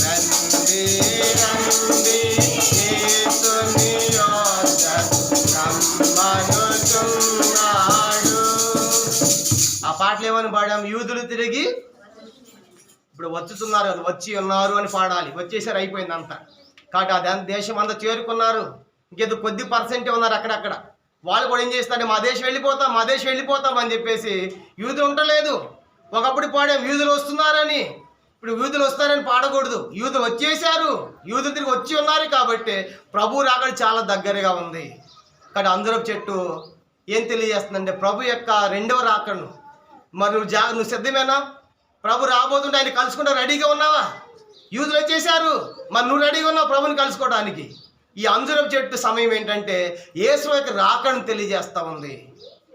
రండి రండి యేసుని యొద్ద రమ్మనుచున్నాడు. ఆ పాటలు ఏమని పాడాం? యూదులు తిరిగి ఇప్పుడు వచ్చుతున్నారు కదా, వచ్చి ఉన్నారు అని పాడాలి. వచ్చేసారు, అయిపోయింది అంతా. కాబట్టి ఆ దేశం అంతా చేరుకున్నారు. ఇంకేదో కొద్ది పర్సెంటే ఉన్నారు అక్కడక్కడ. వాళ్ళు కూడా ఏం చేస్తారంటే మా దేశం వెళ్ళిపోతాం అని చెప్పేసి యూదులు ఉండలేదు. ఒకప్పుడు పాడాం యూదులు వస్తున్నారని, ఇప్పుడు యూదులు వస్తారని పాడకూడదు. యూదులు వచ్చేసారు, యూదులు తిరిగి వచ్చి ఉన్నారు. కాబట్టి ప్రభు రాకడ చాలా దగ్గరగా ఉంది. కానీ అందరూ చెట్టు ఏం తెలియజేస్తుందంటే ప్రభు యొక్క రెండవ రాకడను. మరి నువ్వు సిద్ధమేనా? ప్రభు రాబోతుంటే ఆయన కలుసుకుంటా రెడీగా ఉన్నావా? యూదులు వచ్చేసారు, మరి నువ్వు రెడీగా ఉన్నావు ప్రభుని కలుసుకోవడానికి. ఈ అంజూరపు చెట్టు సమయం ఏంటంటే యేసు యొక్క రాకడను తెలియజేస్తూ ఉంది.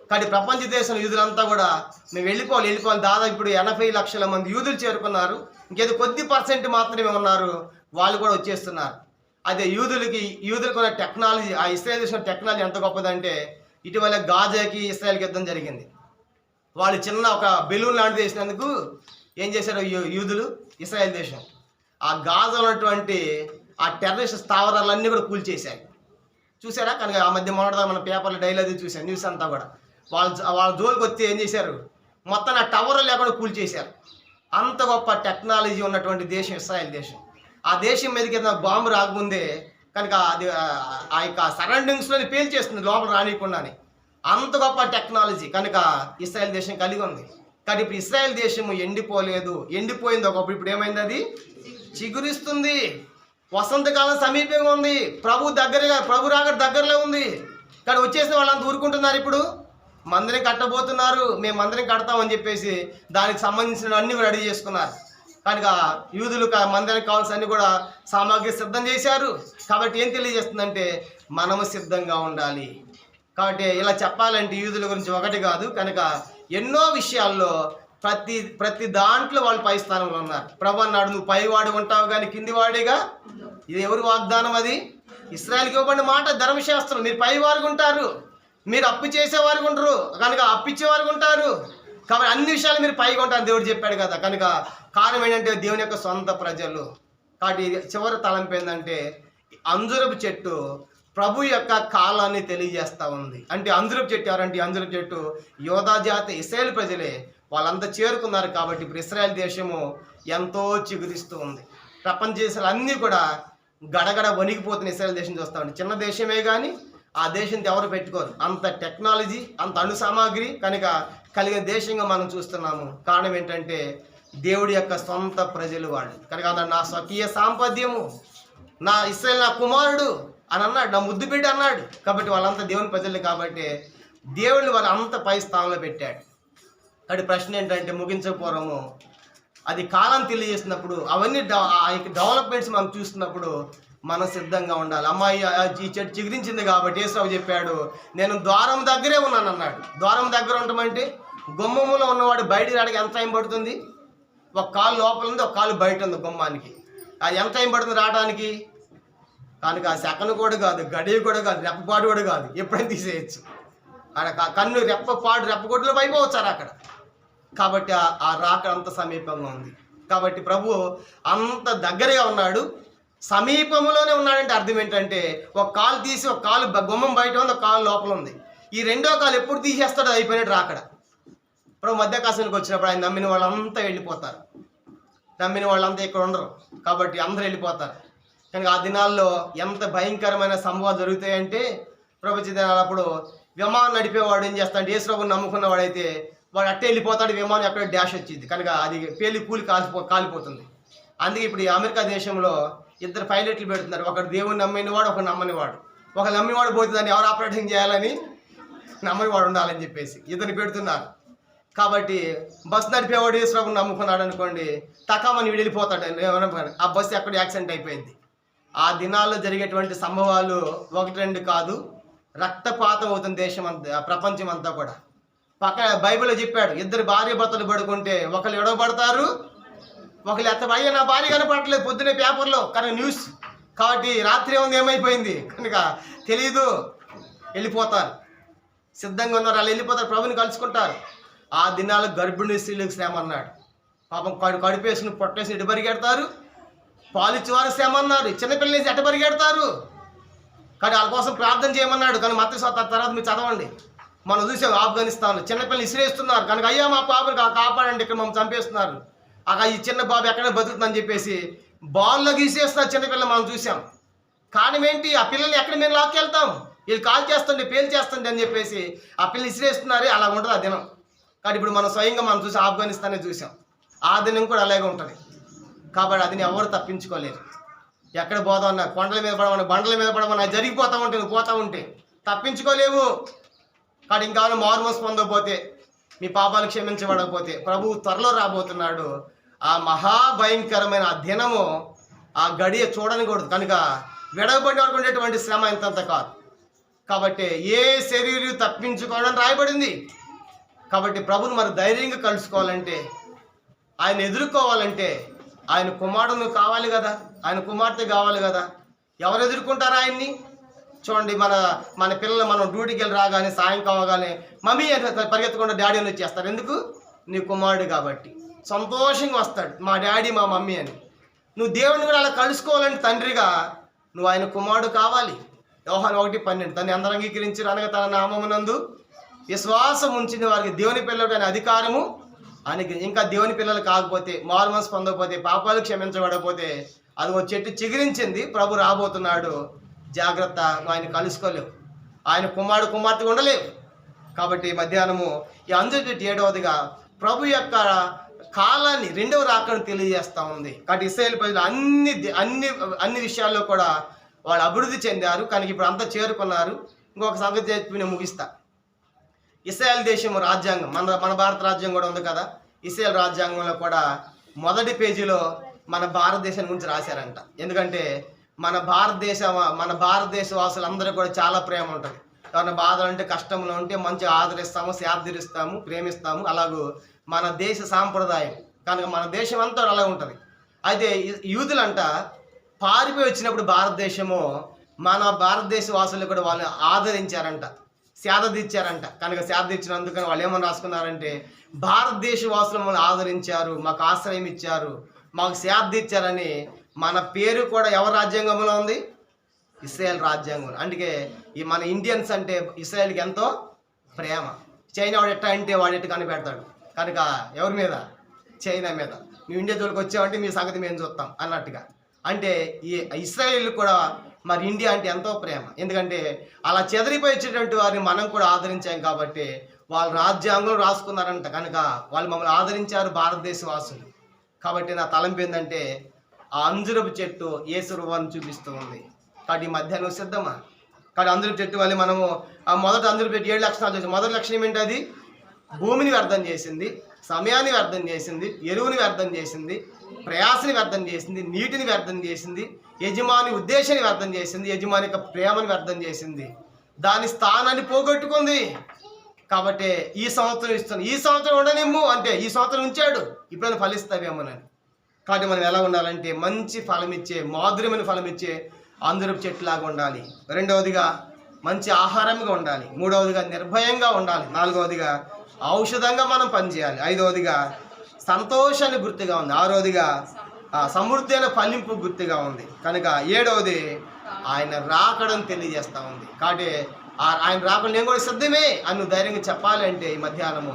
కానీ ప్రపంచ దేశం యూదులంతా కూడా మేము వెళ్ళిపోవాలి. దాదాపు ఇప్పుడు 80 లక్షల మంది యూదులు చేరుకున్నారు. ఇంకేదో కొద్ది పర్సెంట్ మాత్రమే ఉన్నారు, వాళ్ళు కూడా వచ్చేస్తున్నారు. అదే యూదులకు ఉన్న టెక్నాలజీ, ఆ ఇశ్రాయేల్ దేశం టెక్నాలజీ ఎంత గొప్పదంటే ఇటీవల గాజాకి ఇశ్రాయేల్కి యుద్ధం జరిగింది. వాళ్ళు చిన్న ఒక బెలూన్ లాంటిది వేసినందుకు ఏం చేశారు యూదులు, ఇశ్రాయేల్ దేశం ఆ గాజా ఉన్నటువంటి ఆ టెర్రరిస్ట్ స్థావరాలన్నీ కూడా కూల్చేశాయి. చూసారా? కనుక ఆ మధ్య మొదట మన పేపర్లో డైలీ అది చూసాను, న్యూస్ అంతా కూడా. వాళ్ళ జోలికి వచ్చి ఏం చేశారు, మొత్తం ఆ టవర్లు లేకుండా కూల్చేశారు. అంత గొప్ప టెక్నాలజీ ఉన్నటువంటి దేశం ఇశ్రాయేల్ దేశం. ఆ దేశం మీదకి బాంబు రాకముందే కనుక అది ఆ యొక్క సరౌండింగ్స్లోని పేల్చేస్తుంది లోపల రానియకుండానే. అంత గొప్ప టెక్నాలజీ కనుక ఇశ్రాయేల్ దేశం కలిగి ఉంది. కానీ ఇప్పుడు ఇశ్రాయేల్ దేశము ఎండిపోయింది ఒకప్పుడు. ఇప్పుడు ఏమైంది? అది చిగురిస్తుంది. వసంతకాలం సమీపంగా ఉంది. ప్రభు రాకడ దగ్గరలో ఉంది. కానీ వచ్చేసిన వాళ్ళంతా ఊరుకుంటున్నారు. ఇప్పుడు మందిరం కట్టబోతున్నారు, మేము మందిరం కడతామని చెప్పేసి దానికి సంబంధించిన అన్ని కూడా రెడీ చేసుకున్నారు. కనుక యూదులు మందిరానికి కావాల్సిన అన్ని కూడా సామాగ్రి సిద్ధం చేశారు. కాబట్టి ఏం తెలియజేస్తుందంటే మనము సిద్ధంగా ఉండాలి. కాబట్టి ఇలా చెప్పాలంటే యూదుల గురించి ఒకటి కాదు కనుక ఎన్నో విషయాల్లో ప్రతి దాంట్లో వాళ్ళు పై స్థానంలో ఉన్నారు. ప్రభు అన్నాడు, నువ్వు పైవాడు ఉంటావు కానీ కిందివాడిగా. ఇది ఎవరి వాగ్దానం? అది ఇశ్రాయేలుకి ఇవ్వబడిన మాట, ధర్మశాస్త్రం. మీరు పైవారుగా ఉంటారు, మీరు అప్పు చేసేవారు ఉండరు కనుక అప్పిచ్చేవారు ఉంటారు. కాబట్టి అన్ని విషయాలు మీరు పైగా ఉంటారు దేవుడు చెప్పాడు కదా. కనుక కారణం ఏంటంటే దేవుని యొక్క సొంత ప్రజలు. కాబట్టి చివరి తలంపు ఏంటంటే అంజూరపు చెట్టు ప్రభు యొక్క కాలాన్ని తెలియజేస్తూ ఉంది. అంటే అంజూరపు చెట్టు ఎవరంటే అంజూరపు చెట్టు యోధా జాతి ఇశ్రాయేలు ప్రజలే. వాళ్ళంతా చేరుకున్నారు కాబట్టి ఇప్పుడు ఇశ్రాయేల్ దేశము ఎంతో చిగురిస్తూ ఉంది. ప్రపంచ దేశాలు అన్నీ కూడా గడగడ వణికిపోతున్న ఇశ్రాయేల్ దేశం చూస్తూ ఉంది. చిన్న దేశమే కానీ ఆ దేశంతో ఎవరు పెట్టుకోరు. అంత టెక్నాలజీ, అంత అణు సామాగ్రి కనుక కలిగిన దేశంగా మనం చూస్తున్నాము. కారణం ఏంటంటే దేవుడి యొక్క సొంత ప్రజలు వాళ్ళు కనుక నా స్వకీయ సాంపద్యము, నా ఇశ్రాయేలు నా కుమారుడు అని అన్నాడు, నా ముద్దు బిడ్డ అన్నాడు. కాబట్టి వాళ్ళంతా దేవుని ప్రజలు కాబట్టి దేవుడిని వాళ్ళు అంత పై స్థానంలో పెట్టాడు. అది ప్రశ్న ఏంటంటే ముగించకపోవడము అది కాలం తెలియజేసినప్పుడు అవన్నీ డెవలప్మెంట్స్ మనం చూస్తున్నప్పుడు మనం సిద్ధంగా ఉండాలి. అమ్మాయి ఈ చెట్టు చిగురించింది కాబట్టి యేసు చెప్పాడు, నేను ద్వారం దగ్గరే ఉన్నాను అన్నాడు. ద్వారం దగ్గర ఉండమంటే గుమ్మములో ఉన్నవాడు బయటికి రావడానికి ఎంత టైం పడుతుంది? ఒక కాలు లోపల ఉంది, ఒక కాలు బయట ఉంది గుమ్మానికి. అది ఎంత టైం పడుతుంది రావడానికి? కనుక ఆ సెకండ్ కూడా కాదు, గడియ కూడా కాదు, రెప్పపాటు కూడా కాదు, ఎప్పుడైనా తీసేయచ్చు. అక్కడ కన్ను రెప్పగొడ్లో అయిపోవచ్చారు అక్కడ. కాబట్టి ఆ రాక అంత సమీపంగా ఉంది. కాబట్టి ప్రభు అంత దగ్గరగా ఉన్నాడు, సమీపంలోనే ఉన్నాడంటే అర్థం ఏంటంటే ఒక కాలు తీసి ఒక కాలు గుమ్మం బయట ఉంది, ఒక కాలు లోపల ఉంది. ఈ రెండో కాలు ఎప్పుడు తీసేస్తాడో అయిపోయినట్టు రాకడ. ప్రభు మధ్యకాశానికి వచ్చినప్పుడు ఆయన నమ్మిన వాళ్ళంతా వెళ్ళిపోతారు. నమ్మిన వాళ్ళంతా ఇక్కడ ఉండరు కాబట్టి అందరూ వెళ్ళిపోతారు. కనుక ఆ దినాల్లో ఎంత భయంకరమైన సంభవాలు జరుగుతాయంటే ప్రపంచ దినాలప్పుడు విమానం నడిపేవాడు ఏం చేస్తాడు, యేసుప్రభుని నమ్ముకున్నవాడైతే వాడు అట్టే వెళ్ళిపోతాడు, విమానం ఎక్కడ డాష్ వచ్చింది కనుక అది పేలి కూలి కాలిపోతుంది. అందుకే ఇప్పుడు ఈ అమెరికా దేశంలో ఇద్దరు పైలట్లు పెడుతున్నారు, ఒకడు దేవుని నమ్మినవాడు, ఒకడు నమ్మనివాడు. ఒక నమ్మినవాడు పోతే దాన్ని ఎవరు ఆపరేటింగ్ చేయాలని, నమ్మనివాడు ఉండాలని చెప్పేసి ఇద్దరు పెడుతున్నారు. కాబట్టి బస్సు నడిపేవాడు యేసుప్రభుని నమ్ముకున్నాడు అనుకోండి, తకామని వెళ్ళిపోతాడు, ఆ బస్సు ఎక్కడ యాక్సిడెంట్ అయిపోయింది. ఆ దినాల్లో జరిగేటువంటి సంభవాలు ఒకటి రెండు కాదు, రక్తపాతం అవుతుంది దేశం అంతా, ప్రపంచం అంతా కూడా. బైబిల్లో చెప్పాడు, ఇద్దరు భార్య భర్తలు పడుకుంటే ఒకళ్ళు ఎడవబడతారు, ఒకళ్ళు అయ్యా నా భార్య కనపడట్లేదు పొద్దునే పేపర్లో కానీ న్యూస్. కాబట్టి రాత్రి ఏమైపోయింది కనుక తెలీదు, వెళ్ళిపోతారు. సిద్ధంగా ఉన్నారు, వాళ్ళు వెళ్ళిపోతారు, ప్రభుని కలుసుకుంటారు. ఆ దినాలు గర్భిణీ స్త్రీలకు శ్రమ అన్నాడు. పాపం కడుపేసుకుని పొట్టేసి ఎటు పరిగెడతారు, పాలిచ్చేవారు శ్రమ అన్నారు, చిన్నపిల్లలు ఎట పరిగెడతారు. కానీ వాళ్ళ కోసం ప్రార్థన చేయమన్నాడు. కానీ మత్తయి తర్వాత మీరు చదవండి, మనం చూసాం ఆఫ్ఘనిస్తాన్ చిన్నపిల్లలు ఇసిరేస్తున్నారు కనుక అయ్యా మా పాపని కాపాడండి, ఇక్కడ మమ్మల్ని చంపేస్తున్నారు, ఈ చిన్న బాబు ఎక్కడ బతుకుతుందని చెప్పేసి బాల్లో గీసేస్తున్నారు చిన్నపిల్లలు మనం చూసాం. కారణం ఏంటి? ఆ పిల్లల్ని ఎక్కడ మేము లాక్కెళ్తాం, వీళ్ళు కాల్ చేస్తుండే పేలు చేస్తుండే అని చెప్పేసి ఆ పిల్లలు ఇసిరేస్తున్నారే. అలా ఉంటుంది ఆ దినం. కానీ ఇప్పుడు మనం స్వయంగా మనం చూసాం, ఆఫ్ఘనిస్తానే చూసాం. ఆ దినం కూడా అలాగే ఉంటుంది. కాబట్టి అది ఎవరు తప్పించుకోలేరు. ఎక్కడ పోదామన్నా కొండల మీద పడమన్నా బండల మీద పడమన్నా జరిగిపోతూ ఉంటే నువ్వు పోతూ ఉంటే తప్పించుకోలేవు. కాబట్టి ఇంకా మారుమోసు పొందకపోతే, మీ పాపాలు క్షమించబడకపోతే ప్రభు త్వరలో రాబోతున్నాడు. ఆ మహాభయంకరమైన ఆ దినము, ఆ గడియ చూడనికూడదు. కనుక విడవబడి వరకు ఉండేటువంటి శ్రమ ఎంతంత కాదు. కాబట్టి ఏ శరీరం తప్పించుకోవడం రాయబడింది. కాబట్టి ప్రభుని మరి ధైర్యంగా కలుసుకోవాలంటే, ఆయన ఎదుర్కోవాలంటే ఆయన కుమారుడు కావాలి కదా, ఆయన కుమార్తె కావాలి కదా. ఎవరు ఎదుర్కొంటారు ఆయన్ని? చూడండి, మన పిల్లలు మనం డ్యూటీకి వెళ్ళి రాగానే సాయంకాలం కాగానే మమ్మీ పరిగెత్తకుండా డాడీ అని వచ్చేస్తారు. ఎందుకు? నీ కుమారుడు కాబట్టి సంతోషంగా వస్తాడు, మా డాడీ మా మమ్మీ అని. నువ్వు దేవుడిని కూడా అలా కలుసుకోవాలంటే తండ్రిగా నువ్వు ఆయన కుమారుడు కావాలి. యోహాను 1:12 తను అందరూ అంగీకరించారు అనగా తన నామమునందు విశ్వాసం ఉంచిన వారికి దేవుని పిల్లలు అనే అధికారము అని. ఇంకా దేవుని పిల్లలు కాకపోతే, మారు మనసు పొందకపోతే, పాపాలు క్షమించబడకపోతే అది ఒక చెట్టు చిగురించింది, ప్రభు రాబోతున్నాడు, జాగ్రత్త, నువ్వు ఆయన కలుసుకోలేవు, ఆయన కుమార్తె ఉండలేవు. కాబట్టి మధ్యాహ్నము ఈ అంజూరపు చెట్టు 7వదిగా ప్రభు యొక్క కాలాన్ని, రెండవ రాకను తెలియజేస్తూ ఉంది. కాబట్టి ఇశ్రాయేలు ప్రజలు అన్ని విషయాల్లో కూడా వాళ్ళు అభివృద్ధి చెందారు. కానీ ఇప్పుడు అంతా చేరుకున్నారు. ఇంకొక సంగతి చెప్పి నేను ముగిస్తా. ఇశ్రాయేల్ దేశం రాజ్యాంగం, మన భారత రాజ్యం కూడా ఉంది కదా. ఇశ్రాయేల్ రాజ్యాంగంలో కూడా మొదటి పేజీలో మన భారతదేశం గురించి రాశారంట. ఎందుకంటే మన భారతదేశ వాసులందరూ కూడా చాలా ప్రేమ ఉంటుంది. ఏమైనా బాధలు అంటే కష్టంలో ఉంటే మంచిగా ఆదరిస్తాము, శాంతిస్తాము, ప్రేమిస్తాము. అలాగూ మన దేశ సాంప్రదాయం కనుక మన దేశం అంతా అలా ఉంటుంది. అయితే యూదులంట పారిపోయి వచ్చినప్పుడు భారతదేశము మన భారతదేశ వాసులు కూడా వాళ్ళని ఆదరించారంట, సేదతీర్చారంట. కనుక సేదతీర్చినందుకని వాళ్ళు ఏమని రాసుకున్నారంటే, భారతదేశ వాసులు మమ్మల్ని ఆదరించారు, మాకు ఆశ్రయం ఇచ్చారు, మాకు సేదతీర్చారని మన పేరు కూడా ఎవరి రాజ్యాంగంలో ఉంది? ఇస్రాయేల్ రాజ్యాంగం. అందుకే ఈ మన ఇండియన్స్ అంటే ఇస్రాయేల్కి ఎంతో ప్రేమ. చైనా వాడు ఎట్టా అంటే వాడు ఎట్టు కనిపెడతాడు. కనుక ఎవరి మీద? చైనా మీద. నువ్వు ఇండియా జోలికి వచ్చావంటే మీ సంగతి మేము చూస్తాం అన్నట్టుగా. అంటే ఈ ఇస్రాయేల్ కూడా మరి ఇండియా అంటే ఎంతో ప్రేమ. ఎందుకంటే అలా చెదిరిపోయి వచ్చేటువంటి వారిని మనం కూడా ఆదరించాం కాబట్టి వాళ్ళ రాజ్యాంగంలో రాసుకున్నారంట. కనుక వాళ్ళు మమ్మల్ని ఆదరించారు, భారతదేశ వాసులు. కాబట్టి నా తలంపు ఏంటంటే, ఆ అంజురపు చెట్టు యేసు రూపాన్ని చూపిస్తూ ఉంది. కాబట్టి ఈ మధ్యాహ్నం సిద్ధమా? కాబట్టి అంజురపు చెట్టు వల్ల మనము ఆ మొదట అంజురపు చెట్టు 7 లక్షణాలు చూసి, మొదటి లక్షణం ఏంటి? అది భూమిని వ్యర్థం చేసింది, సమయాన్ని వ్యర్థం చేసింది, ఎరువుని వ్యర్థం చేసింది, ప్రయాసని వ్యర్థం చేసింది, నీటిని వ్యర్థం చేసింది, యజమాని ఉద్దేశాన్ని వ్యర్థం చేసింది, యజమాని యొక్క ప్రేమని వ్యర్థం చేసింది, దాని స్థానాన్ని పోగొట్టుకుంది. కాబట్టి ఈ సంవత్సరం ఇస్తాను, ఈ సంవత్సరం ఉండనిమ్ము అంటే ఈ సంవత్సరం ఉంచాడు, ఇప్పుడైనా ఫలిస్తావేమోనని. కాబట్టి మనం ఎలా ఉండాలంటే మంచి ఫలం ఇచ్చే, మాధుర్యమైన ఫలం ఇచ్చే అంజూరపు చెట్టులాగా ఉండాలి. రెండవదిగా మంచి ఆహారంగా ఉండాలి. మూడవదిగా నిర్భయంగా ఉండాలి. నాలుగవదిగా ఔషధంగా మనం పనిచేయాలి. ఐదవదిగా సంతోషాన్ని గుర్తుగా ఉంది. ఆరవదిగా సమృద్ధి అయిన ఫలింపు గుర్తుగా ఉంది. కనుక ఏడవది ఆయన రాకడని తెలియజేస్తూ ఉంది. కాబట్టి ఆయన రాకడం నేను కూడా సిద్ధమే అని నువ్వు ధైర్యంగా చెప్పాలి అంటే ఈ మధ్యాహ్నము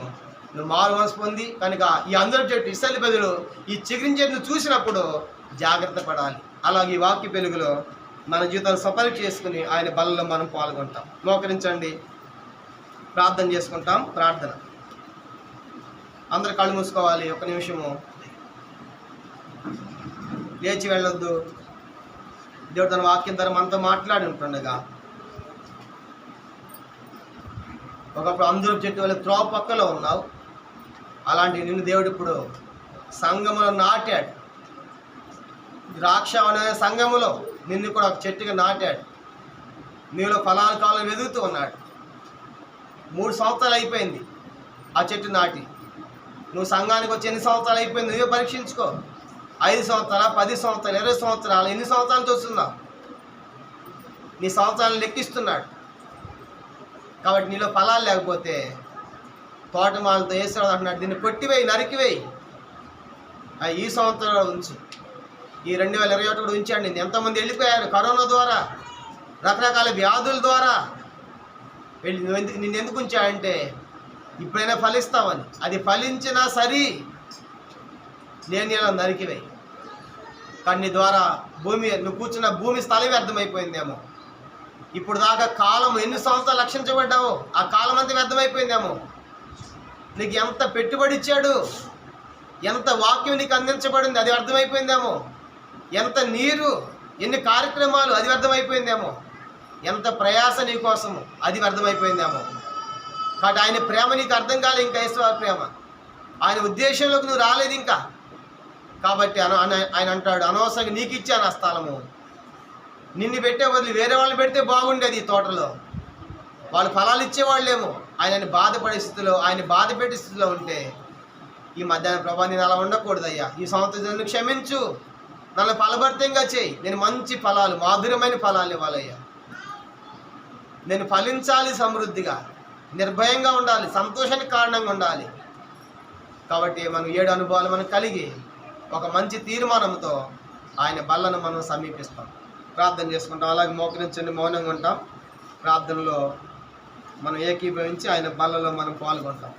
నువ్వు మారు మనసు పొంది, కనుక ఈ అందరి చెట్టు ఇసలి బదులు ఈ చిగురిన చెట్టును చూసినప్పుడు జాగ్రత్త పడాలి. అలాగే ఈ వాక్య వెలుగులో మన జీవితాన్ని సఫలీకృతం చేసుకుని ఆయన బలలో మనం పాల్గొంటాం. మోకరించండి, ప్రార్థన చేసుకుంటాం. ప్రార్థన అందరు కళ్ళు మూసుకోవాలి. ఒక్క నిమిషము లేచి వెళ్ళొద్దు. దేవుడు తన వాక్యం ద్వారా మనతో మాట్లాడి ఉంటుండగా, ఒకప్పుడు అందరూ చెట్టు వల్ల త్రోవ పక్కలో ఉన్నావు, అలాంటి నిన్ను దేవుడు ఇప్పుడు సంఘములో నాటాడు. ద్రాక్ష అనే సంఘములో నిన్ను కూడా ఒక చెట్టుగా నాటాడు. నీలో ఫలాల కాలం వెదుగుతూ ఉన్నాడు. 3 సంవత్సరాలు అయిపోయింది ఆ చెట్టు నాటి. నువ్వు సంఘానికి వచ్చి ఎన్ని సంవత్సరాలు అయిపోయింది నువ్వే పరీక్షించుకో. 5 సంవత్సరాలు, 10 సంవత్సరాలు, 20 సంవత్సరాలు, ఎన్ని సంవత్సరాలు చూస్తున్నావు? నీ సంవత్సరాలను లెక్కిస్తున్నాడు. కాబట్టి నీలో ఫలాలు లేకపోతే తోటమాలతో వేసాడు అంటున్నాడు, దీన్ని కొట్టివేయి, నరికివేయి. ఈ సంవత్సరంలో ఉంచు. ఈ 2021 కూడా ఉంచాడు. నేను ఎంతమంది వెళ్ళిపోయారు కరోనా ద్వారా, రకరకాల వ్యాధుల ద్వారా వెళ్ళి. నిన్ను ఎందుకు ఉంచాడంటే ఇప్పుడైనా ఫలిస్తావని. అది ఫలించినా సరి నేను ఇలా నరికివేయి. కానీ నీ ద్వారా భూమి, నువ్వు కూర్చున్న భూమి స్థలం వ్యర్థమైపోయిందేమో. ఇప్పుడు దాకా కాలం ఎన్ని సంవత్సరాలు రక్షించబడ్డావో ఆ కాలం అంతా వ్యర్థమైపోయిందేమో. నీకు ఎంత పెట్టుబడి ఇచ్చాడు, ఎంత వాక్యం నీకు అందించబడింది అది అర్థమైపోయిందేమో. ఎంత నీరు, ఎన్ని కార్యక్రమాలు అది వ్యర్థమైపోయిందేమో. ఎంత ప్రయాస నీ కోసము అది వ్యర్థమైపోయిందేమో. కాబట్టి ఆయన ప్రేమ నీకు అర్థం కాలే ఇంకా, యేసువారి ప్రేమ. ఆయన ఉద్దేశంలోకి నువ్వు రాలేదు ఇంకా. కాబట్టి ఆయన అంటాడు, అనవసరంగా నీకు ఇచ్చాను ఆ స్థలము, నిన్ను పెట్టే బదులు వేరే వాళ్ళని పెడితే బాగుండేది. ఈ తోటలో వాళ్ళు ఫలాలు ఇచ్చేవాళ్ళేమో. ఆయనని బాధపడే స్థితిలో, ఆయన బాధ పెట్టే స్థితిలో ఉంటే ఈ మధ్యాహ్నం ప్రభా నేను అలా ఉండకూడదయ్యా, ఈ సంవత్సరం నన్ను క్షమించు, నన్ను ఫలభరితంగా చేయి, నేను మంచి ఫలాలు, మాధుర్యమైన ఫలాలు ఇవ్వాలయ్యా, నేను ఫలించాలి, సమృద్ధిగా, నిర్భయంగా ఉండాలి, సంతోషానికి కారణంగా ఉండాలి. కాబట్టి మనం 7 అనుభవాలు మనం కలిగి ఒక మంచి తీర్మానంతో ఆయన బల్లను మనం సమీపిస్తాం. ప్రార్థన చేసుకుంటాం. అలాగే మోకరించండి, మౌనంగా ఉంటాం. ప్రార్థనలో మనం ఏకీభవించి ఆయన బల్లలో మనం పాల్గొంటాం.